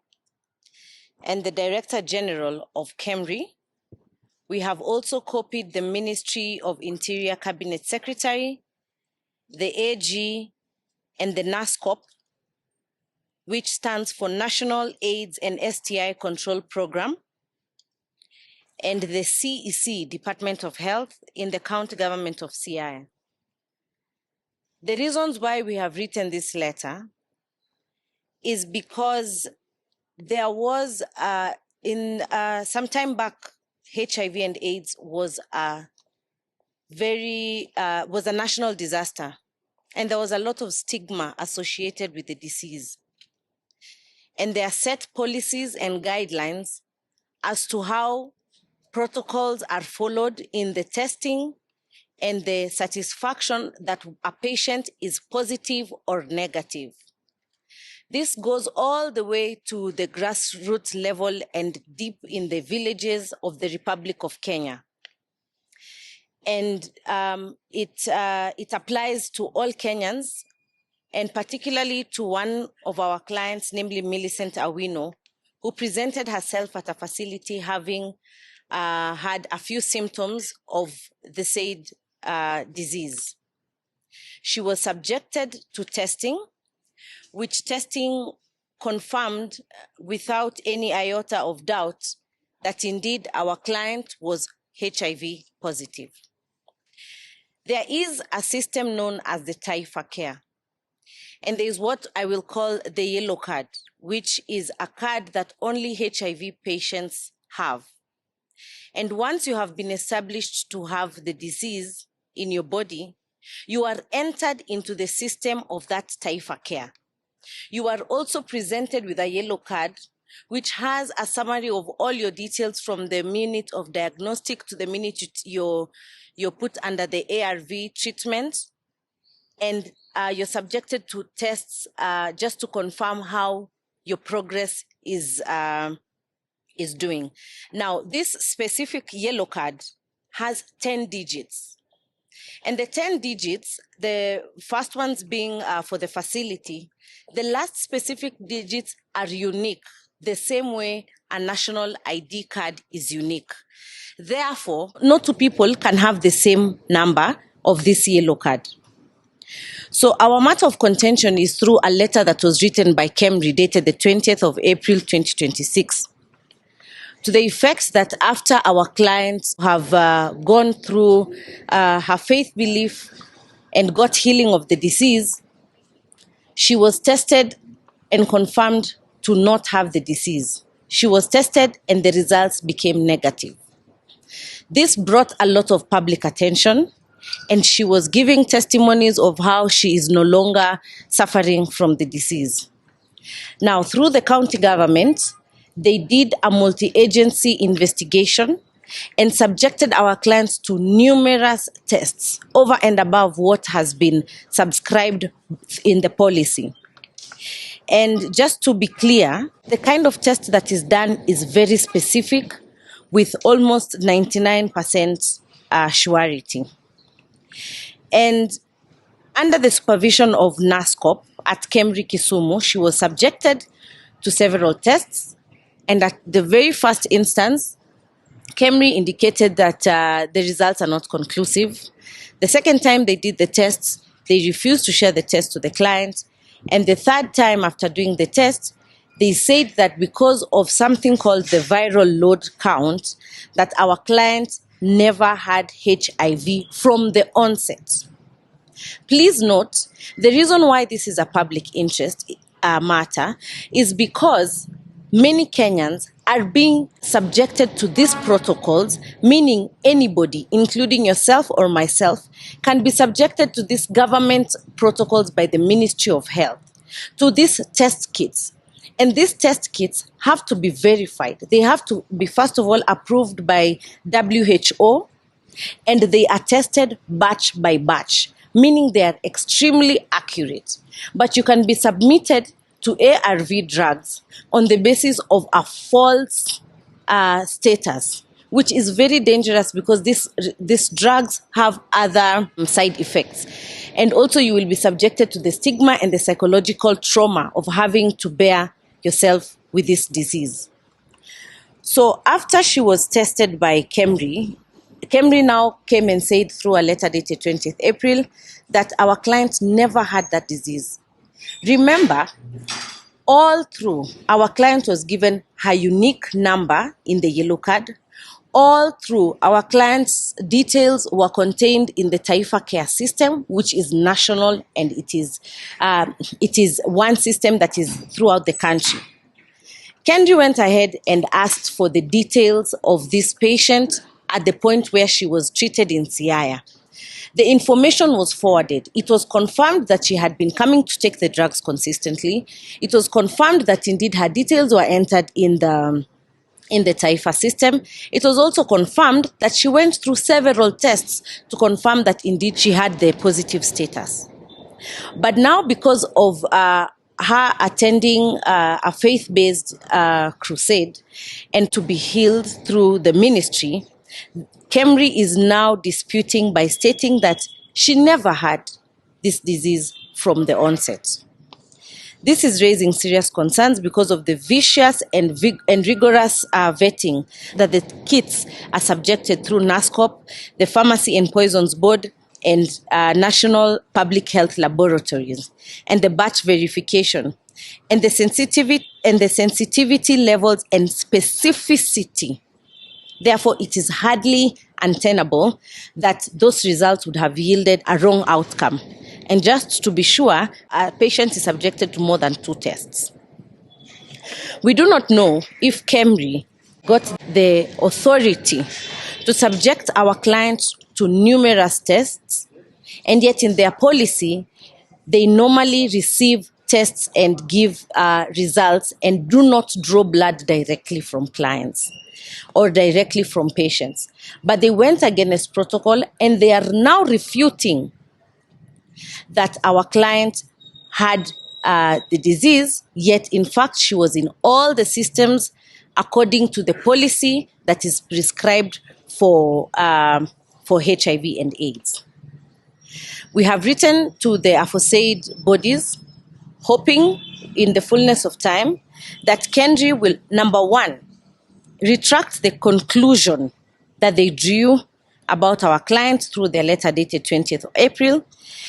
and the Director General of KEMRI. We have also copied the Ministry of Interior Cabinet Secretary, the AG, and the NASCOP, which stands for National AIDS and STI Control Program, and the CEC, Department of Health, in the county government of CI. The reasons why we have written this letter is because there was, some time back, HIV and AIDS was a national disaster, and there was a lot of stigma associated with the disease. And there are set policies and guidelines as to how protocols are followed in the testing and the satisfaction that a patient is positive or negative. This goes all the way to the grassroots level and deep in the villages of the Republic of Kenya. And it applies to all Kenyans, and particularly to one of our clients, namely Millicent Awino, who presented herself at a facility having had a few symptoms of the said disease. She was subjected to testing, which testing confirmed without any iota of doubt that indeed our client was HIV positive. There is a system known as the Taifa Care, and there is what I will call the yellow card, which is a card that only HIV patients have. And once you have been established to have the disease in your body, you are entered into the system of that Taifa Care. You are also presented with a yellow card, which has a summary of all your details from the minute of diagnostic to the minute you're put under the ARV treatment, and you're subjected to tests just to confirm how your progress is doing. Now, this specific yellow card has 10 digits. And the 10 digits, the first ones being for the facility, the last specific digits are unique, the same way a national ID card is unique. Therefore, no two people can have the same number of this yellow card. So our matter of contention is through a letter that was written by KEMRI dated the 20th of April 2026. To the effect that after our clients have gone through her faith belief and got healing of the disease, she was tested and confirmed to not have the disease. She was tested and the results became negative. This brought a lot of public attention, and she was giving testimonies of how she is no longer suffering from the disease. Now, through the county government, they did a multi-agency investigation and subjected our clients to numerous tests over and above what has been subscribed in the policy. And just to be clear, the kind of test that is done is very specific with almost 99% surety. And under the supervision of NASCOP at KEMRI Kisumu, she was subjected to several tests. And at the very first instance, KEMRI indicated that the results are not conclusive. The second time they did the tests, they refused to share the test to the client. And the third time after doing the test, they said that because of something called the viral load count, that our client never had HIV from the onset. Please note, the reason why this is a public interest matter is because many Kenyans are being subjected to these protocols, meaning anybody, including yourself or myself, can be subjected to these government protocols by the Ministry of Health, to these test kits. And these test kits have to be verified. They have to be, first of all, approved by WHO, and they are tested batch by batch, meaning they are extremely accurate. But you can be submitted to ARV drugs on the basis of a false status, which is very dangerous because these drugs have other side effects. And also you will be subjected to the stigma and the psychological trauma of having to bear yourself with this disease. So after she was tested by Kemri now came and said through a letter dated 20th April that our client never had that disease. Remember, all through, our client was given her unique number in the yellow card. All through, our client's details were contained in the Taifa Care system, which is national, and it is one system that is throughout the country. Kendi went ahead and asked for the details of this patient at the point where she was treated in Siaya. The information was forwarded. It was confirmed that she had been coming to take the drugs consistently. It was confirmed that indeed her details were entered in the Taifa system. It was also confirmed that she went through several tests to confirm that indeed she had the positive status. But now, because of her attending a faith-based crusade and to be healed through the ministry, Kemri is now disputing by stating that she never had this disease from the onset. This is raising serious concerns because of the vicious and rigorous vetting that the kits are subjected through NASCOP, the Pharmacy and Poisons Board, and National Public Health Laboratories, and the batch verification, and the sensitivity levels and specificity. Therefore, it is hardly untenable that those results would have yielded a wrong outcome. And just to be sure, a patient is subjected to more than 2 tests. We do not know if Kemri got the authority to subject our clients to numerous tests, and yet in their policy, they normally receive tests and give results and do not draw blood directly from clients or directly from patients. But they went against protocol, and they are now refuting that our client had the disease, yet in fact she was in all the systems according to the policy that is prescribed for HIV and AIDS. We have written to the aforesaid bodies, hoping in the fullness of time that Kendri will, number one, retract the conclusion that they drew about our client through their letter dated 20th of April,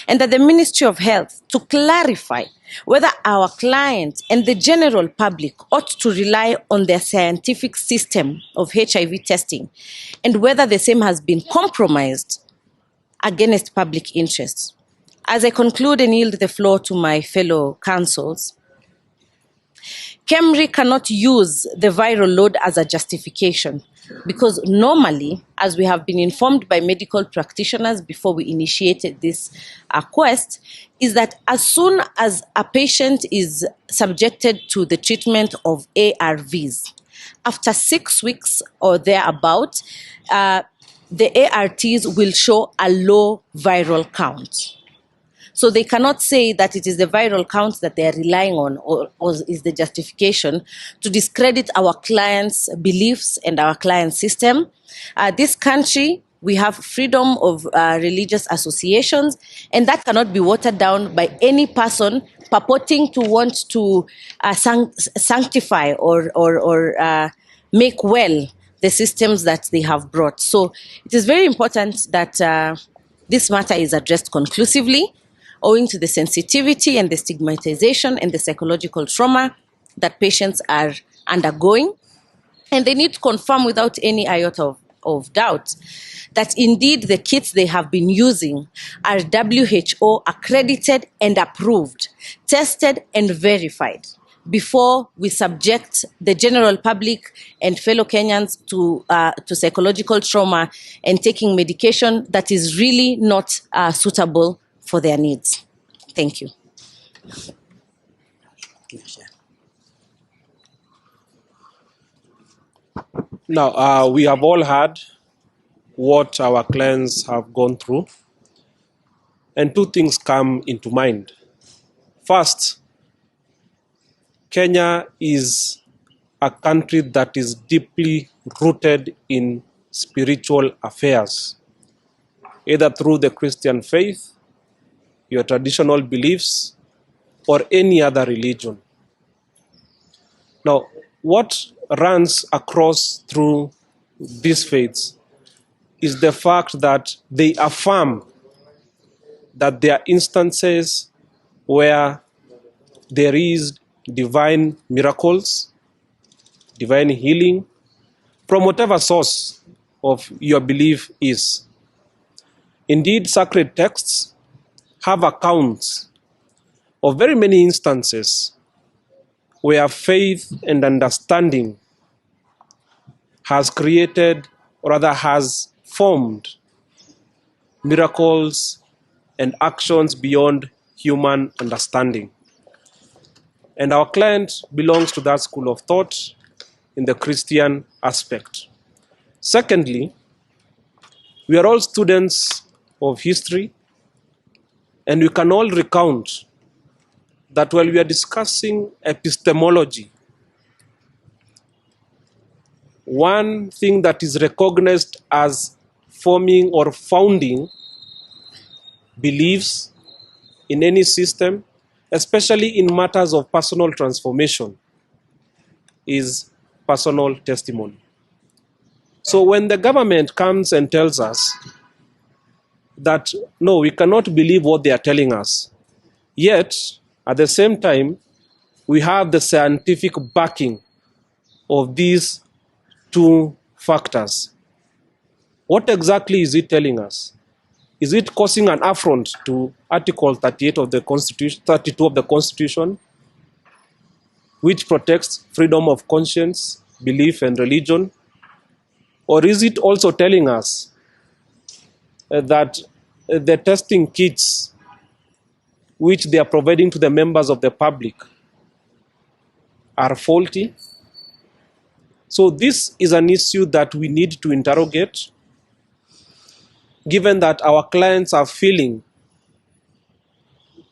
and that the Ministry of Health to clarify whether our client and the general public ought to rely on their scientific system of HIV testing, and whether the same has been compromised against public interests. As I conclude and yield the floor to my fellow councils, Kemri cannot use the viral load as a justification, because normally, as we have been informed by medical practitioners before we initiated this quest, is that as soon as a patient is subjected to the treatment of ARVs, after 6 weeks or thereabout, the ARTs will show a low viral count. So they cannot say that it is the viral count that they are relying on or is the justification to discredit our clients' beliefs and our client's system. This country, we have freedom of religious associations, and that cannot be watered down by any person purporting to want to sanctify or make well the systems that they have brought. So it is very important that this matter is addressed conclusively, owing to the sensitivity and the stigmatization and the psychological trauma that patients are undergoing. And they need to confirm without any iota of of doubt that indeed the kits they have been using are WHO accredited and approved, tested and verified before we subject the general public and fellow Kenyans to psychological trauma and taking medication that is really not suitable for their needs. Thank you. Now, we have all heard what our clients have gone through, and two things come into mind. First, Kenya is a country that is deeply rooted in spiritual affairs, either through the Christian faith, your traditional beliefs, or any other religion. Now, what runs across through these faiths is the fact that they affirm that there are instances where there is divine miracles, divine healing, from whatever source of your belief is. Indeed, sacred texts have accounts of very many instances where faith and understanding has created, or rather has formed, miracles and actions beyond human understanding. And our client belongs to that school of thought in the Christian aspect. Secondly, we are all students of history, and we can all recount that while we are discussing epistemology, one thing that is recognized as forming or founding beliefs in any system, especially in matters of personal transformation, is personal testimony. So when the government comes and tells us that, no, we cannot believe what they are telling us, yet at the same time, we have the scientific backing of these two factors. What exactly is it telling us? Is it causing an affront to Article 38 of the Constitution, 32 of the Constitution, which protects freedom of conscience, belief, and religion? Or is it also telling us that the testing kits which they are providing to the members of the public are faulty? So this is an issue that we need to interrogate, given that our clients are feeling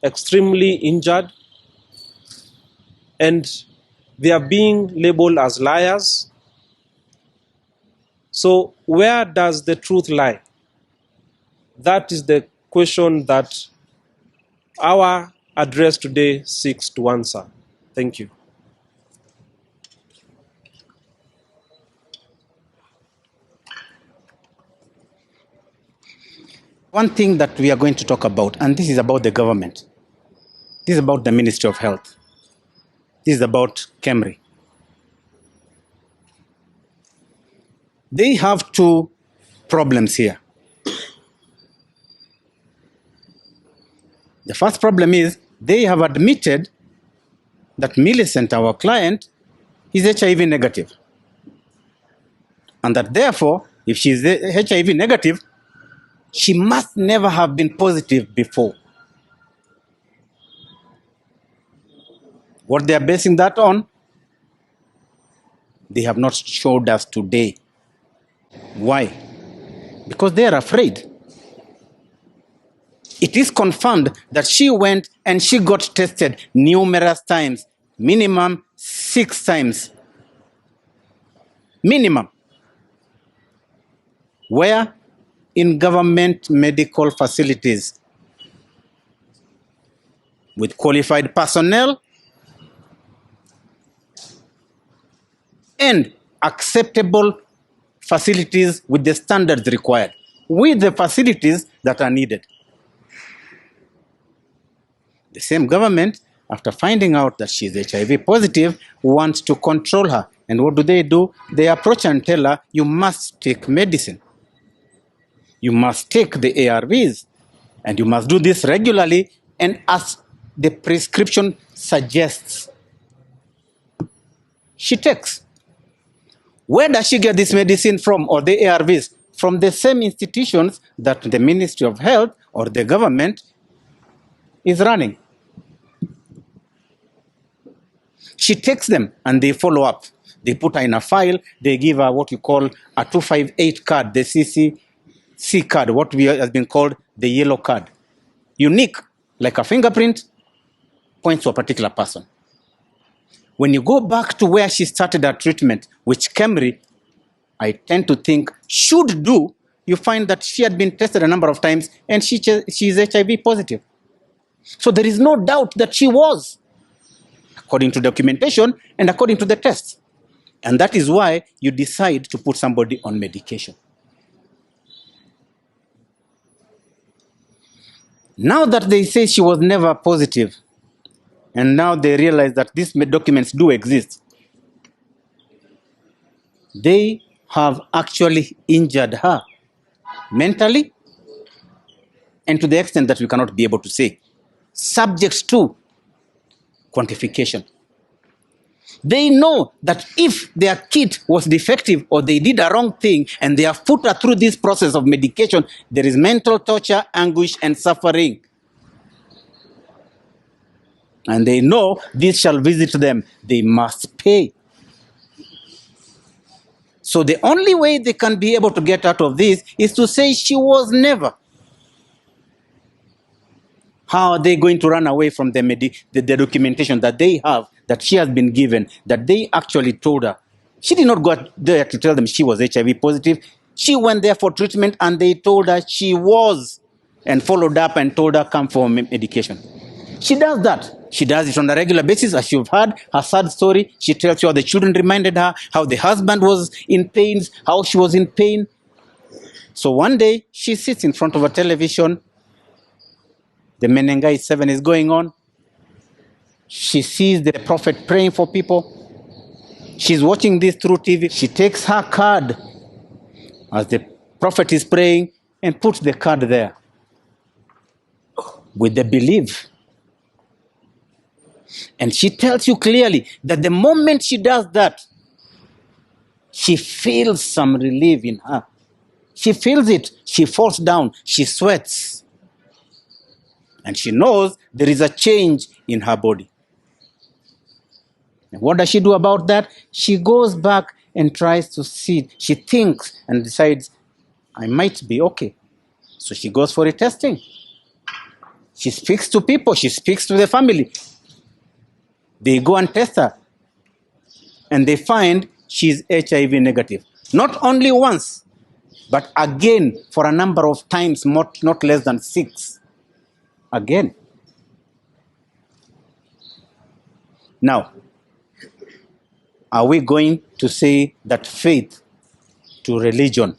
extremely injured and they are being labeled as liars. So where does the truth lie? That is the question that our address today seeks to answer. Thank you. One thing that we are going to talk about, and this is about the government. This is about the Ministry of Health. This is about KEMRI. They have two problems here. The first problem is they have admitted that Millicent, our client, is HIV negative. And that therefore, if she is HIV negative, she must never have been positive before. What they are basing that on, they have not showed us today. Why? Because they are afraid. It is confirmed that she went and she got tested numerous times, minimum 6 times. Minimum. Where? In government medical facilities with qualified personnel and acceptable facilities with the standards required, with the facilities that are needed. The same government after finding out that she's HIV positive, want to control her. And what do? They approach her and tell her, you must take medicine. You must take the ARVs. And you must do this regularly and as the prescription suggests. She takes. Where does she get this medicine from, or the ARVs? From the same institutions that the Ministry of Health or the government is running. She takes them and they follow up. They put her in a file. They give her what you call a 258 card, the CCC card, what has been called the yellow card. Unique, like a fingerprint, points to a particular person. When you go back to where she started her treatment, which Kemri, I tend to think, should do, you find that she had been tested a number of times and she is HIV positive. So there is no doubt that she was, according to documentation and according to the tests. And that is why you decide to put somebody on medication. Now that they say she was never positive, and now they realize that these documents do exist, they have actually injured her mentally and to the extent that we cannot be able to say, subject to quantification. They know that if their kit was defective or they did a wrong thing and they have put her through this process of medication, there is mental torture, anguish, and suffering. And they know this shall visit them. They must pay. So the only way they can be able to get out of this is to say she was never. How are they going to run away from the documentation that they have, that she has been given, that they actually told her? She did not go there to tell them she was HIV positive. She went there for treatment and they told her she was, and followed up and told her come for medication. She does that. She does it on a regular basis. As you've heard her sad story, she tells you how the children reminded her, how the husband was in pain, how she was in pain. So one day she sits in front of a television. The Menengai 7 is going on. She sees the prophet praying for people. She's watching this through TV. She takes her card as the prophet is praying and puts the card there with the belief. And she tells you clearly that the moment she does that, she feels some relief in her. She feels it. She falls down. She sweats. And she knows there is a change in her body. And what does she do about that? She goes back and tries to see. She thinks and decides, I might be okay. So she goes for a testing. She speaks to people. She speaks to the family. They go and test her. And they find she's HIV negative. Not only once, but again for a number of times, not less than 6. Again. Now, are we going to say that faith to religion,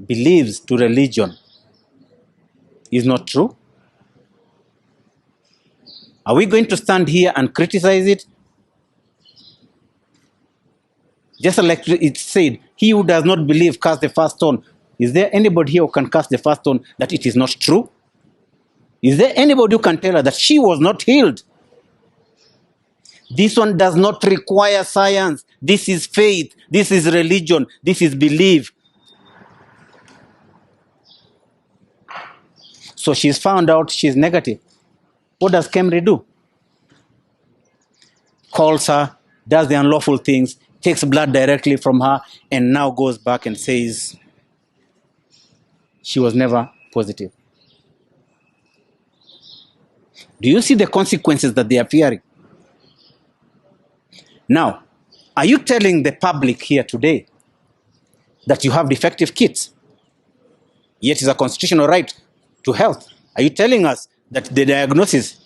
beliefs to religion, is not true? Are we going to stand here and criticize it? Just like it said, he who does not believe cast the first stone. Is there anybody here who can cast the first stone that it is not true? Is there anybody who can tell her that she was not healed? This one does not require science. This is faith. This is religion. This is belief. So she's found out she's negative. What does Kemri do? Calls her, does the unlawful things, takes blood directly from her, and now goes back and says she was never positive. Do you see the consequences that they are fearing? Now, are you telling the public here today that you have defective kits, yet it's a constitutional right to health? Are you telling us that the diagnosis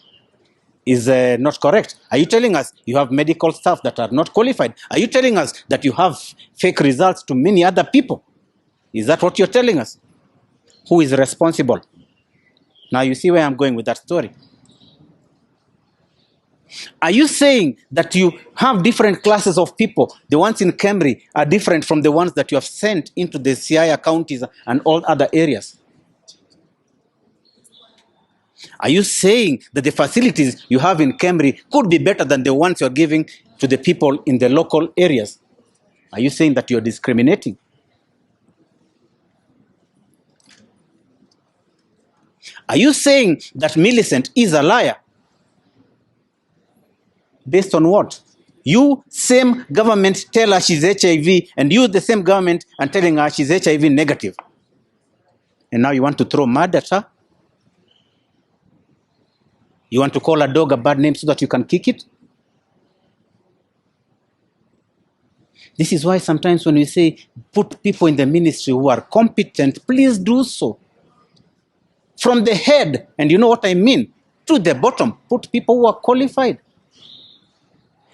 is not correct? Are you telling us you have medical staff that are not qualified? Are you telling us that you have fake results to many other people? Is that what you're telling us? Who is responsible? Now you see where I'm going with that story. Are you saying that you have different classes of people? The ones in Kemri are different from the ones that you have sent into the Siaya counties and all other areas? Are you saying that the facilities you have in Kemri could be better than the ones you're giving to the people in the local areas? Are you saying that you're discriminating? Are you saying that Millicent is a liar? Based on what? You, same government, tell her she's HIV, and you, the same government, are telling her she's HIV negative. And now you want to throw mud at her? You want to call a dog a bad name so that you can kick it? This is why sometimes when we say put people in the ministry who are competent, please do so. From the head, and you know what I mean, to the bottom, put people who are qualified.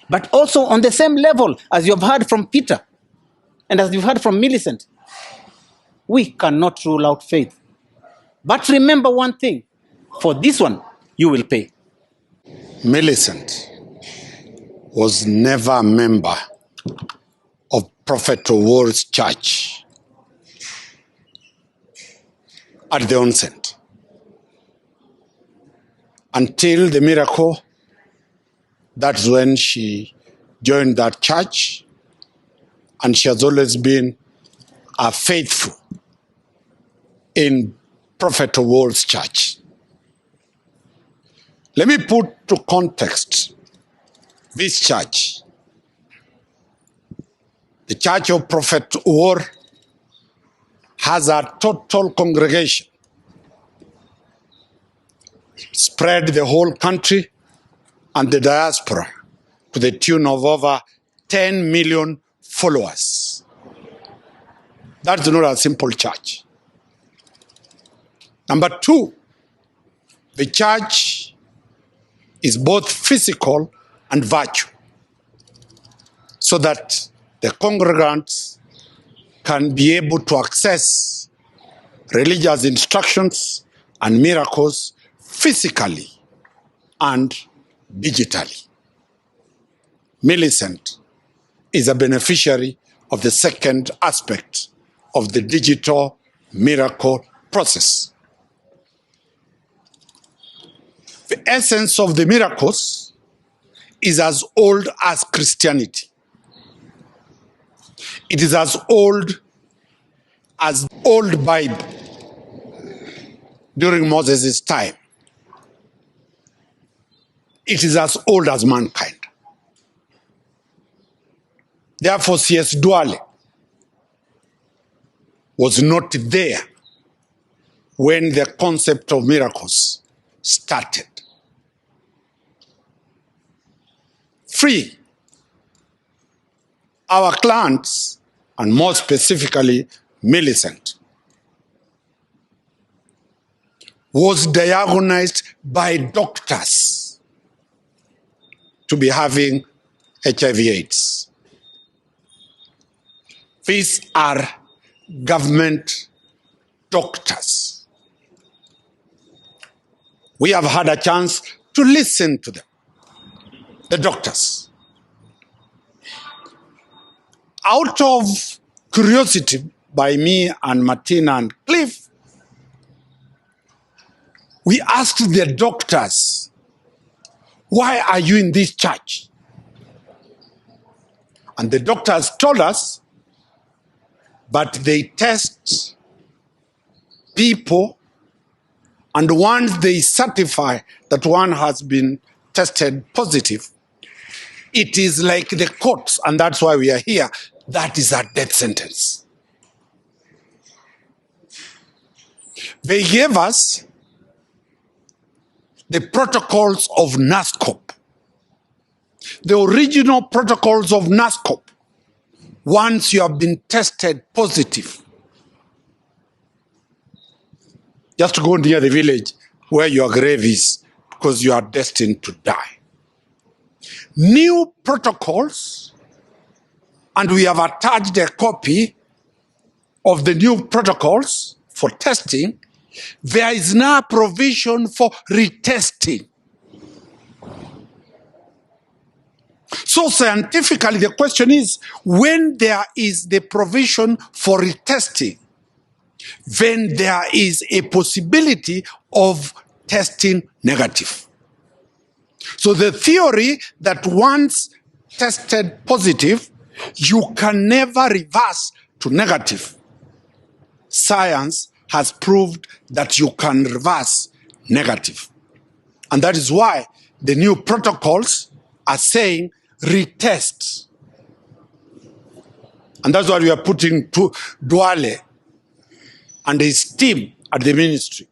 But also on the same level as you've heard from Peter and as you've heard from Millicent, we cannot rule out faith. But remember one thing, for this one, you will pay. Millicent was never a member of Prophet Owuor's church at the onset. Until the miracle, that's when she joined that church, and she has always been faithful in Prophet Owuor's church. Let me put to context this church. The church of Prophet Owuor has a total congregation spread the whole country and the diaspora to the tune of over 10 million followers. That's not a simple church. Number two, the church is both physical and virtual, so that the congregants can be able to access religious instructions and miracles physically and digitally. Millicent is a beneficiary of the second aspect of the digital miracle process. The essence of the miracles is as old as Christianity. It is as old as the old Bible during Moses' time. It is as old as mankind. Therefore, C.S. Duale was not there when the concept of miracles started. Three, our clients, and more specifically Millicent, was diagnosed by doctors to be having HIV/AIDS. These are government doctors. We have had a chance to listen to them, the doctors. Out of curiosity by me and Martina and Cliff, we asked the doctors, why are you in this church? And the doctors told us, but they test people, and once they certify that one has been tested positive, it is like the courts, and that's why we are here. That is a death sentence. They gave us the protocols of NASCOP, the original protocols of NASCOP. Once you have been tested positive, just go near the village where your grave is, because you are destined to die. New protocols, and we have attached a copy of the new protocols for testing. There is now provision for retesting. So scientifically, the question is, when there is the provision for retesting, then there is a possibility of testing negative. So the theory that once tested positive, you can never reverse to negative. Science has proved that you can reverse negative. And that is why the new protocols are saying retest. And that's why we are putting to Duale and his team at the ministry.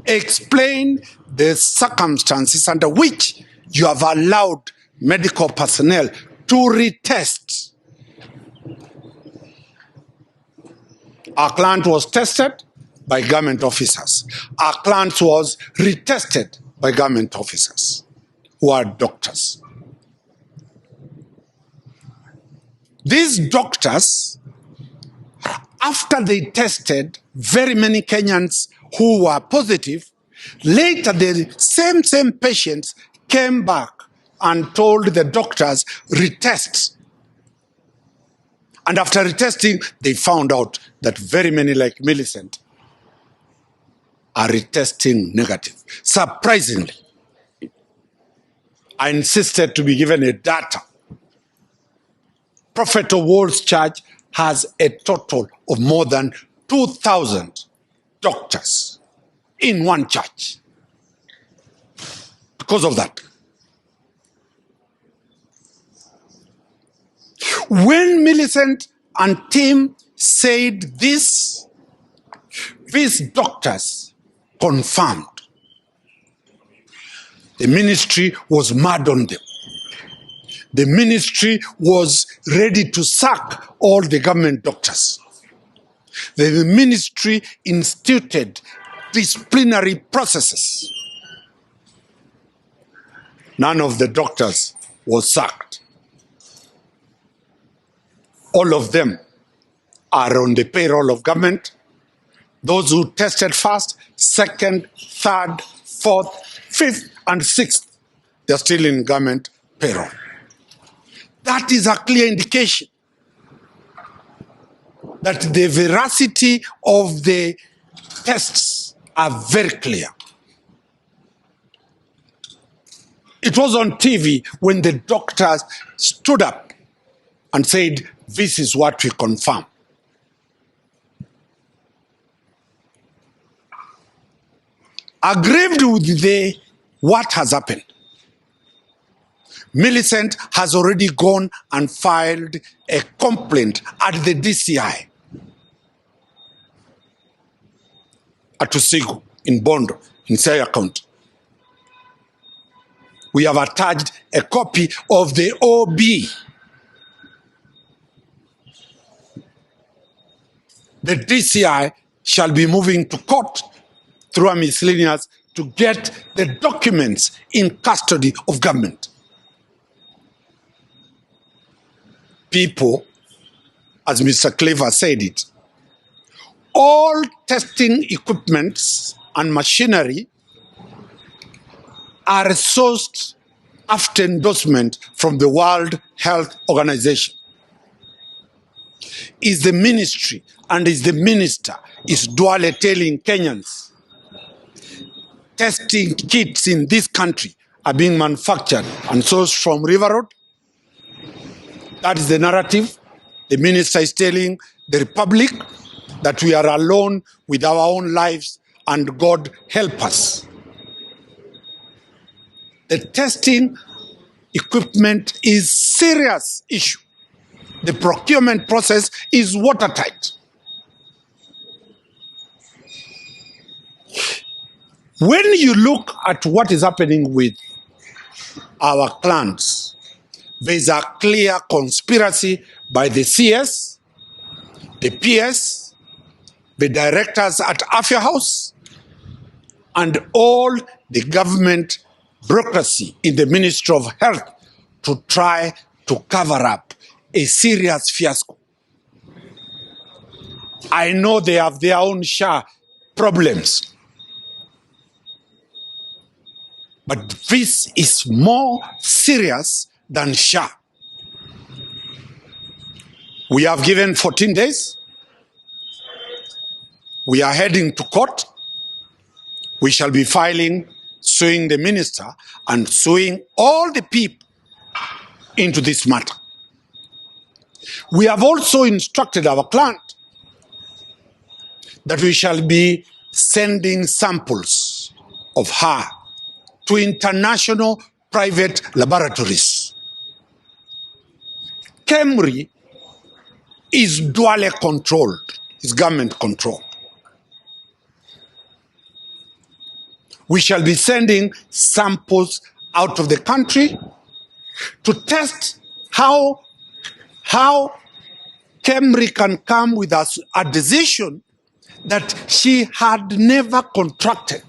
Explain the circumstances under which you have allowed medical personnel to retest. Our client was tested by government officers. Our client was retested by government officers who are doctors. These doctors, after they tested very many Kenyans who were positive, later the same patients came back and told the doctors, retest. And after retesting, they found out that very many, like Millicent, are retesting negative. Surprisingly, I insisted to be given a data. Prophet Owuor's church has a total of more than 2,000 doctors in one church. Because of that. When Millicent and team said this, these doctors confirmed. The ministry was mad on them. The ministry was ready to sack all the government doctors. The ministry instituted disciplinary processes. None of the doctors was sacked. All of them are on the payroll of government. Those who tested first, second, third, fourth, fifth, and sixth, they're still in government payroll. That is a clear indication that the veracity of the tests are very clear. It was on TV when the doctors stood up and said, this is what we confirm. Aggrieved with what has happened, Millicent has already gone and filed a complaint at the DCI at Tusigu in Bondo, in Siaya County. We have attached a copy of the OB. The DCI shall be moving to court through a miscellaneous to get the documents in custody of government. People, as Mr. Cleaver said it, all testing equipments and machinery are sourced after endorsement from the World Health Organization. Is the ministry and is the minister, is Duale telling Kenyans, testing kits in this country are being manufactured and sourced from River Road? That is the narrative. The minister is telling the Republic that we are alone with our own lives and God help us. The testing equipment is serious issue. The procurement process is watertight. When you look at what is happening with our clients, there is a clear conspiracy by the CS, the PS, the directors at Afya House, and all the government bureaucracy in the Ministry of Health to try to cover up a serious fiasco. I know they have their own share problems, but this is more serious than SHA. We have given 14 days. We are heading to court. We shall be filing, suing the minister and suing all the people into this matter. We have also instructed our client that we shall be sending samples of her to international private laboratories. KEMRI is dually controlled, is government controlled. We shall be sending samples out of the country to test how KEMRI can come with us a decision that she had never contracted.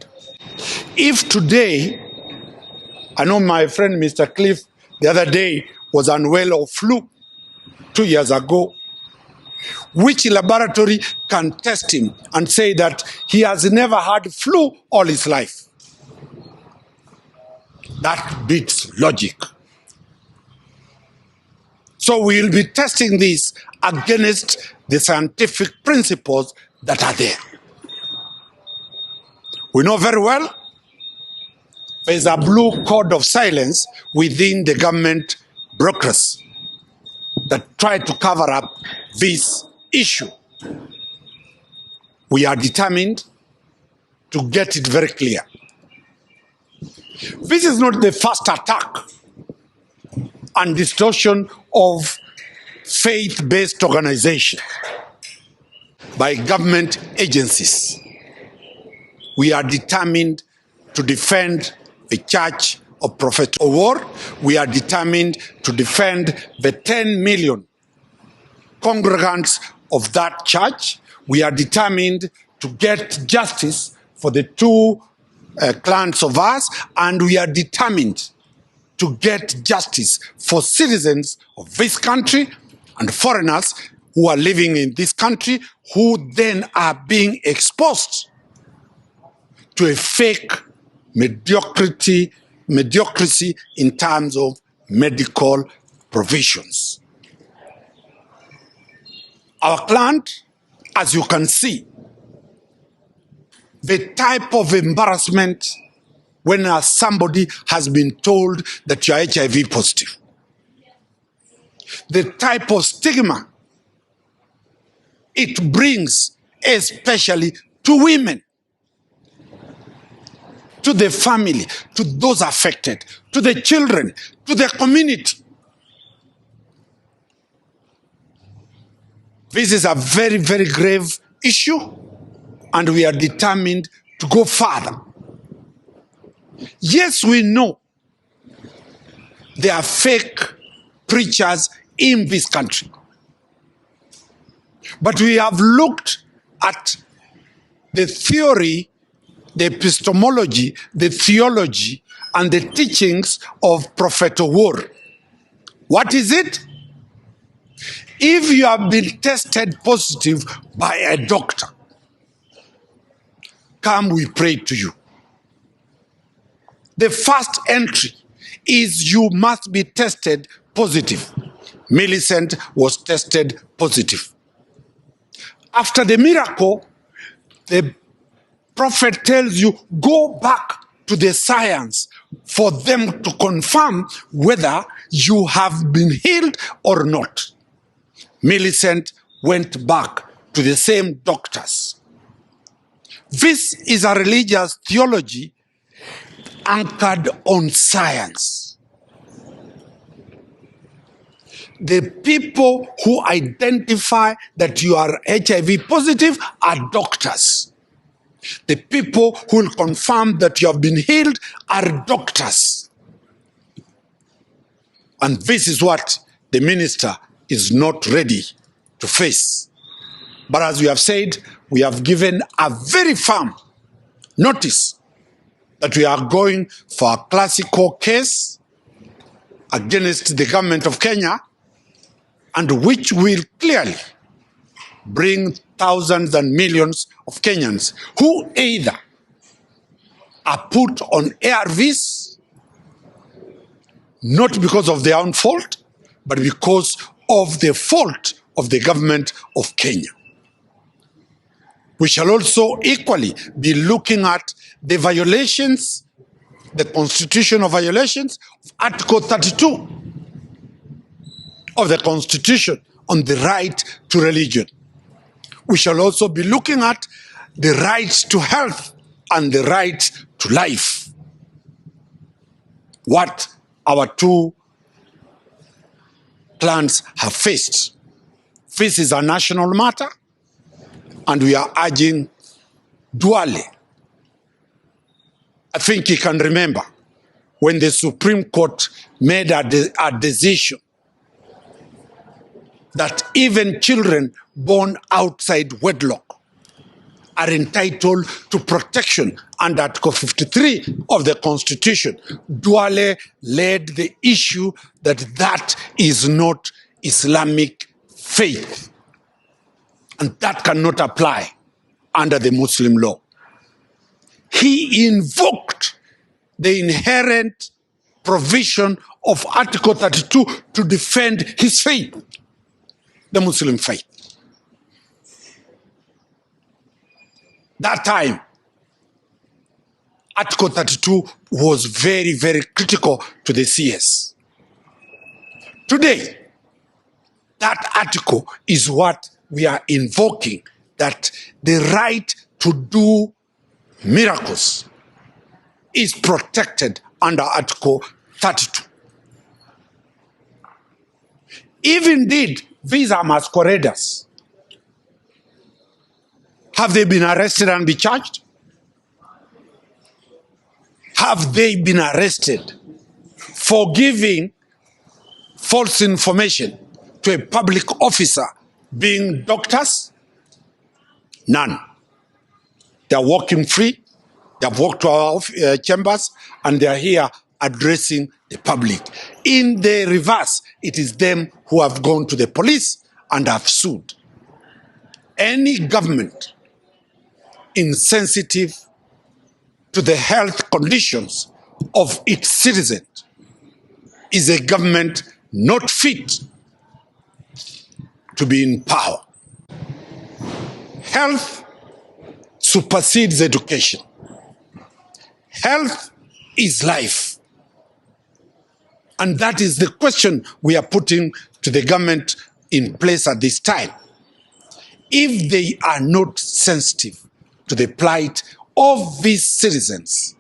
If today, I know my friend Mr. Cliff the other day was unwell of flu 2 years ago, which laboratory can test him and say that he has never had flu all his life? That beats logic. So we will be testing this against the scientific principles that are there. We know very well there's a blue code of silence within the government bureaucracy that try to cover up this issue. We are determined to get it very clear. This is not the first attack and distortion of faith-based organization by government agencies. We are determined to defend the Church of Prophet Owuor. We are determined to defend the 10 million congregants of that church. We are determined to get justice for the two clans of us, and we are determined to get justice for citizens of this country and foreigners who are living in this country, who then are being exposed to a fake mediocrity in terms of medical provisions. Our client, as you can see, the type of embarrassment when somebody has been told that you are HIV positive, the type of stigma it brings, especially to women, to the family, to those affected, to the children, to the community. This is a very, very grave issue, and we are determined to go further. Yes, we know there are fake preachers in this country, but we have looked at the theory, the epistemology, the theology, and the teachings of Prophet Owuor. What is it? If you have been tested positive by a doctor, come, we pray to you. The first entry is you must be tested positive. Millicent was tested positive. After the miracle, the prophet tells you, go back to the science for them to confirm whether you have been healed or not. Millicent went back to the same doctors. This is a religious theology anchored on science. The people who identify that you are HIV positive are doctors. The people who will confirm that you have been healed are doctors. And this is what the minister is not ready to face. But as we have said, we have given a very firm notice that we are going for a classical case against the government of Kenya, and which will clearly bring thousands and millions of Kenyans who either are put on ARVs not because of their own fault, but because of the fault of the government of Kenya. We shall also equally be looking at the violations, the constitutional violations of Article 32 of the Constitution on the right to religion. We shall also be looking at the rights to health and the right to life. What our two clans have faced. This is a national matter, and we are urging Duale. I think you can remember when the Supreme Court made a decision that even children born outside wedlock are entitled to protection under Article 53 of the Constitution. Duale led the issue that that is not Islamic faith, and that cannot apply under the Muslim law. He invoked the inherent provision of Article 32 to defend his faith, the Muslim faith. That time, Article 32 was very, very critical to the CS. Today, that article is what we are invoking, that the right to do miracles is protected under Article 32. If indeed these are masqueraders, have they been arrested and be charged? Have they been arrested for giving false information to a public officer, being doctors? None. They are walking free. They have walked to our chambers, and they are here addressing the public. In the reverse, it is them who have gone to the police and have sued. Any government insensitive to the health conditions of its citizens is a government not fit to be in power. Health supersedes education. Health is life. And that is the question we are putting to the government in place at this time. If they are not sensitive to the plight of these citizens,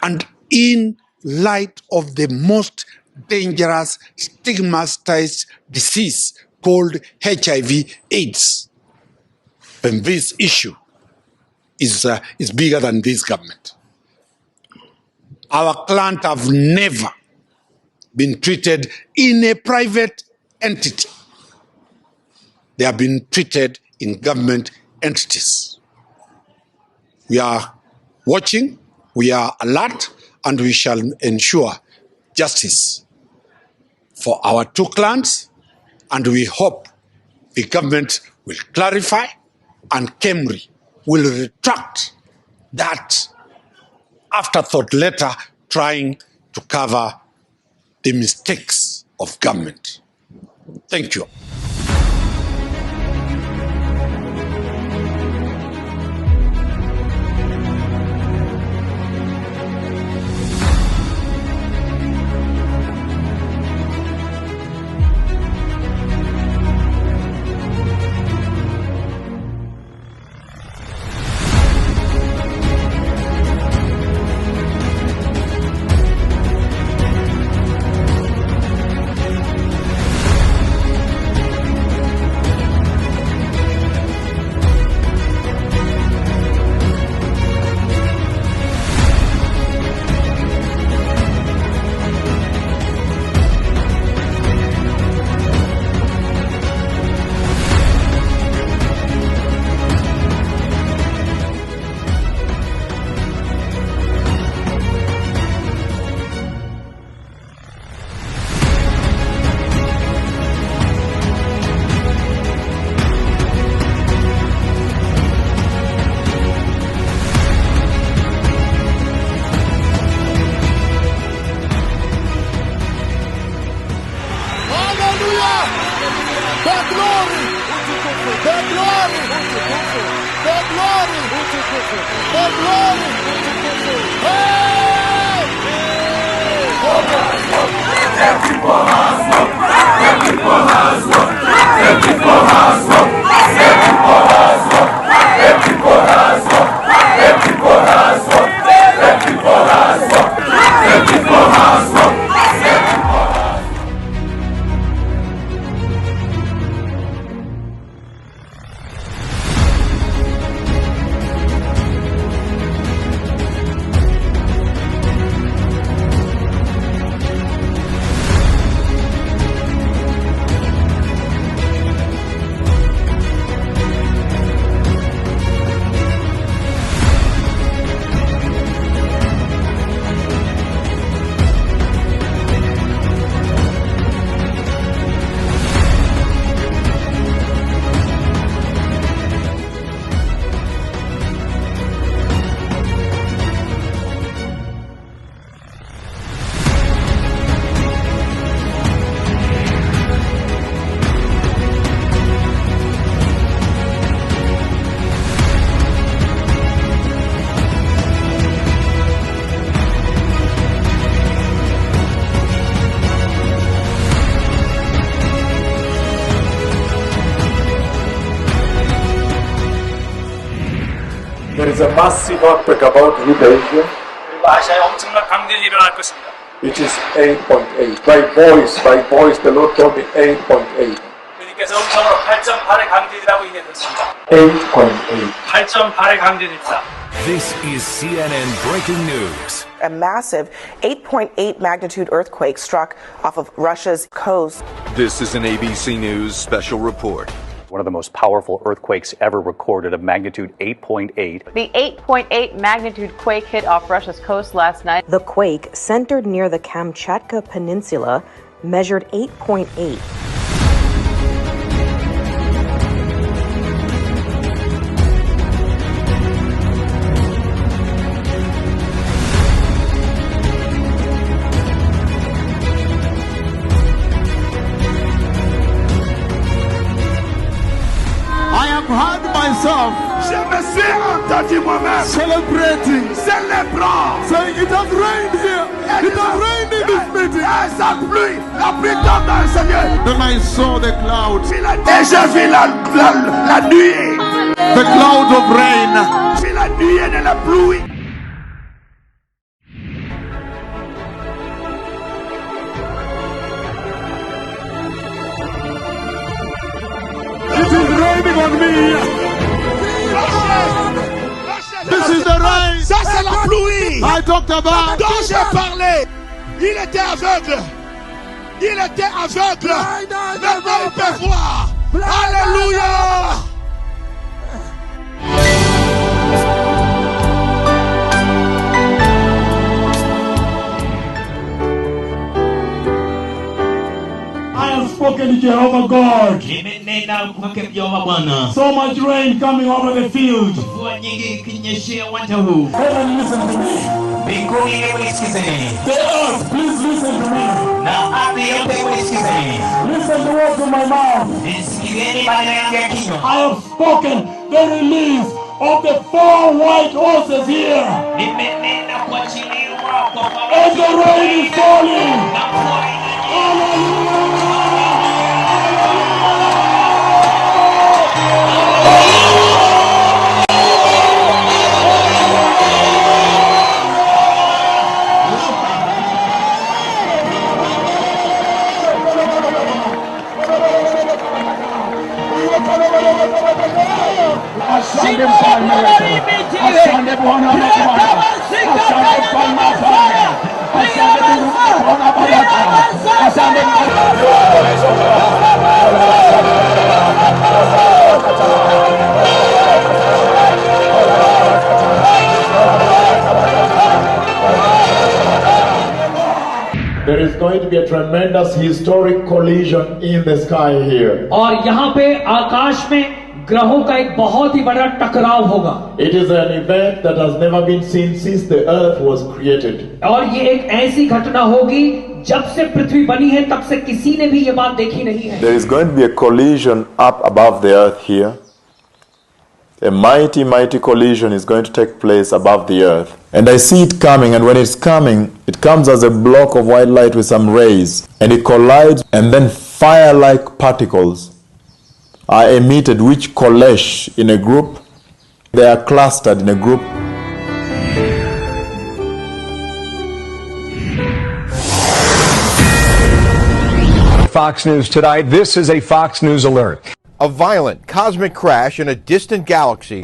and in light of the most dangerous stigmatized disease called HIV/AIDS, then this issue is bigger than this government. Our clients have never been treated in a private entity. They have been treated in government entities. We are watching, we are alert, and we shall ensure justice for our two clans, and we hope the government will clarify and KEMRI will retract that afterthought letter trying to cover the mistakes of government. Thank you. The glory. The glory. The glory. The glory. There is a massive earthquake about to hit Asia. 아시아에 엄청난 강진이 일어날 것입니다. It is 8.8. By voice, the Lord told me 8.8. 주님께서 음성으로 8.8의 강진이라고 얘기했습니다. 8.8. 8.8의 강진입니다. This is CNN breaking news. A massive 8.8 magnitude earthquake struck off of Russia's coast. This is an ABC News special report. One of the most powerful earthquakes ever recorded, of magnitude 8.8. The 8.8 magnitude quake hit off Russia's coast last night. The quake, centered near the Kamchatka Peninsula, measured 8.8. I have heard myself celebrating, saying it has rained here, it has rained in this meeting. Then I saw the cloud, the cloud of rain. It is raining on me. This is the rain. Ça c'est la pluie. I talked about. Dont j'ai parlé. Il était aveugle. Il était aveugle. Maintenant il peut voir. Alléluia. I have spoken to Jehovah God. So much rain coming over the field. Heaven, listen to me. The earth, please listen to me. Listen to what's in my mouth. I have spoken the release of the 4 white horses here. And the rain is falling. Asante mfalme wetu, asante Bwana wa mabwana, asante mfalme wa falme, asante Mungu Bwana baraka, asante There is going to be a tremendous historic collision in the sky here. और यहाँ पे आकाश में ग्रहों का एक बहुत ही बड़ा टकराव होगा. It is an event that has never been seen since the earth was created. और ये एक ऐसी घटना होगी जब से पृथ्वी बनी है तब से किसी ने भी ये बात देखी नहीं है. There is going to be a collision up above the earth here. A mighty, mighty collision is going to take place above the earth. And I see it coming, and when it's coming, it comes as a block of white light with some rays. And it collides, and then fire-like particles are emitted, which coalesce in a group. They are clustered in a group. Fox News tonight. This is a Fox News alert. A violent cosmic crash in a distant galaxy.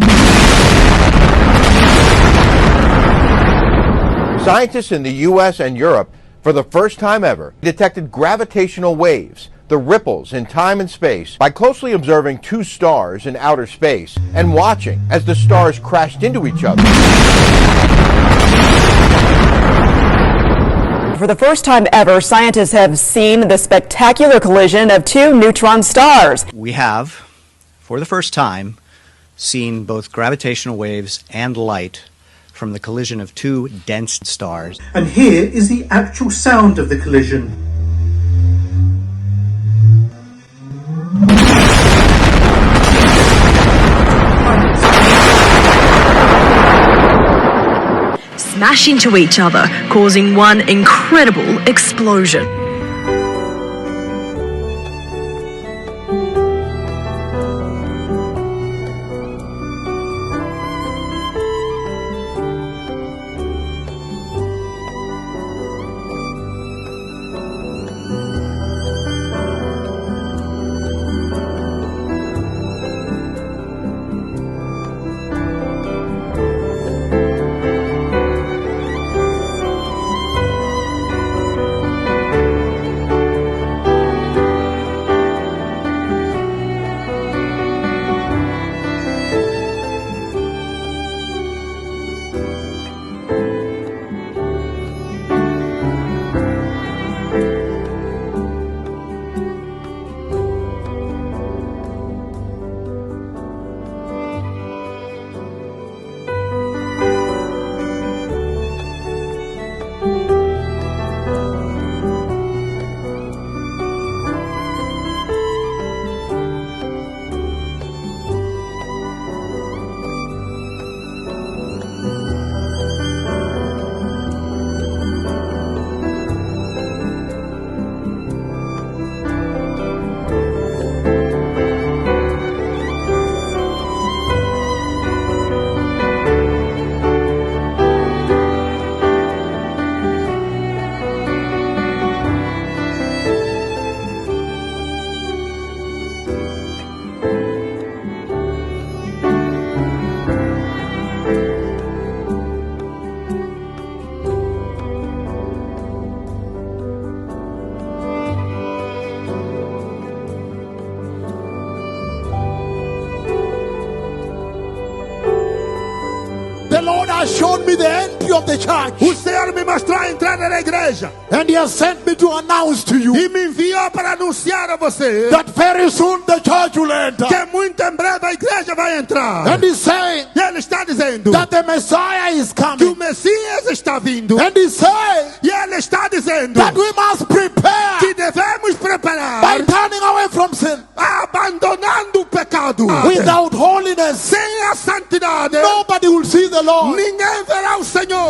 Scientists in the US and Europe, for the first time ever, detected gravitational waves, the ripples in time and space, by closely observing two stars in outer space and watching as the stars crashed into each other. For the first time ever, scientists have seen the spectacular collision of two neutron stars. We have, for the first time, seen both gravitational waves and light from the collision of two dense stars. And here is the actual sound of the collision. Smash into each other, causing one incredible explosion. The Lord has shown me the entry of the church. O Senhor me mostrou a entrada da igreja. And He has sent me to announce to you. E me enviou para anunciar a você. That very soon the church will enter. Que muito em breve a igreja vai entrar. And He's saying. E Ele está dizendo. That the Messiah is coming. Que o Messias está vindo. And He's saying. E Ele está dizendo. That we must prepare. Que devemos preparar. By turning away from sin. Abandonando o pecado. Without holiness. Sem a santidade. Nobody will see the Lord. Ninguém verá o Senhor.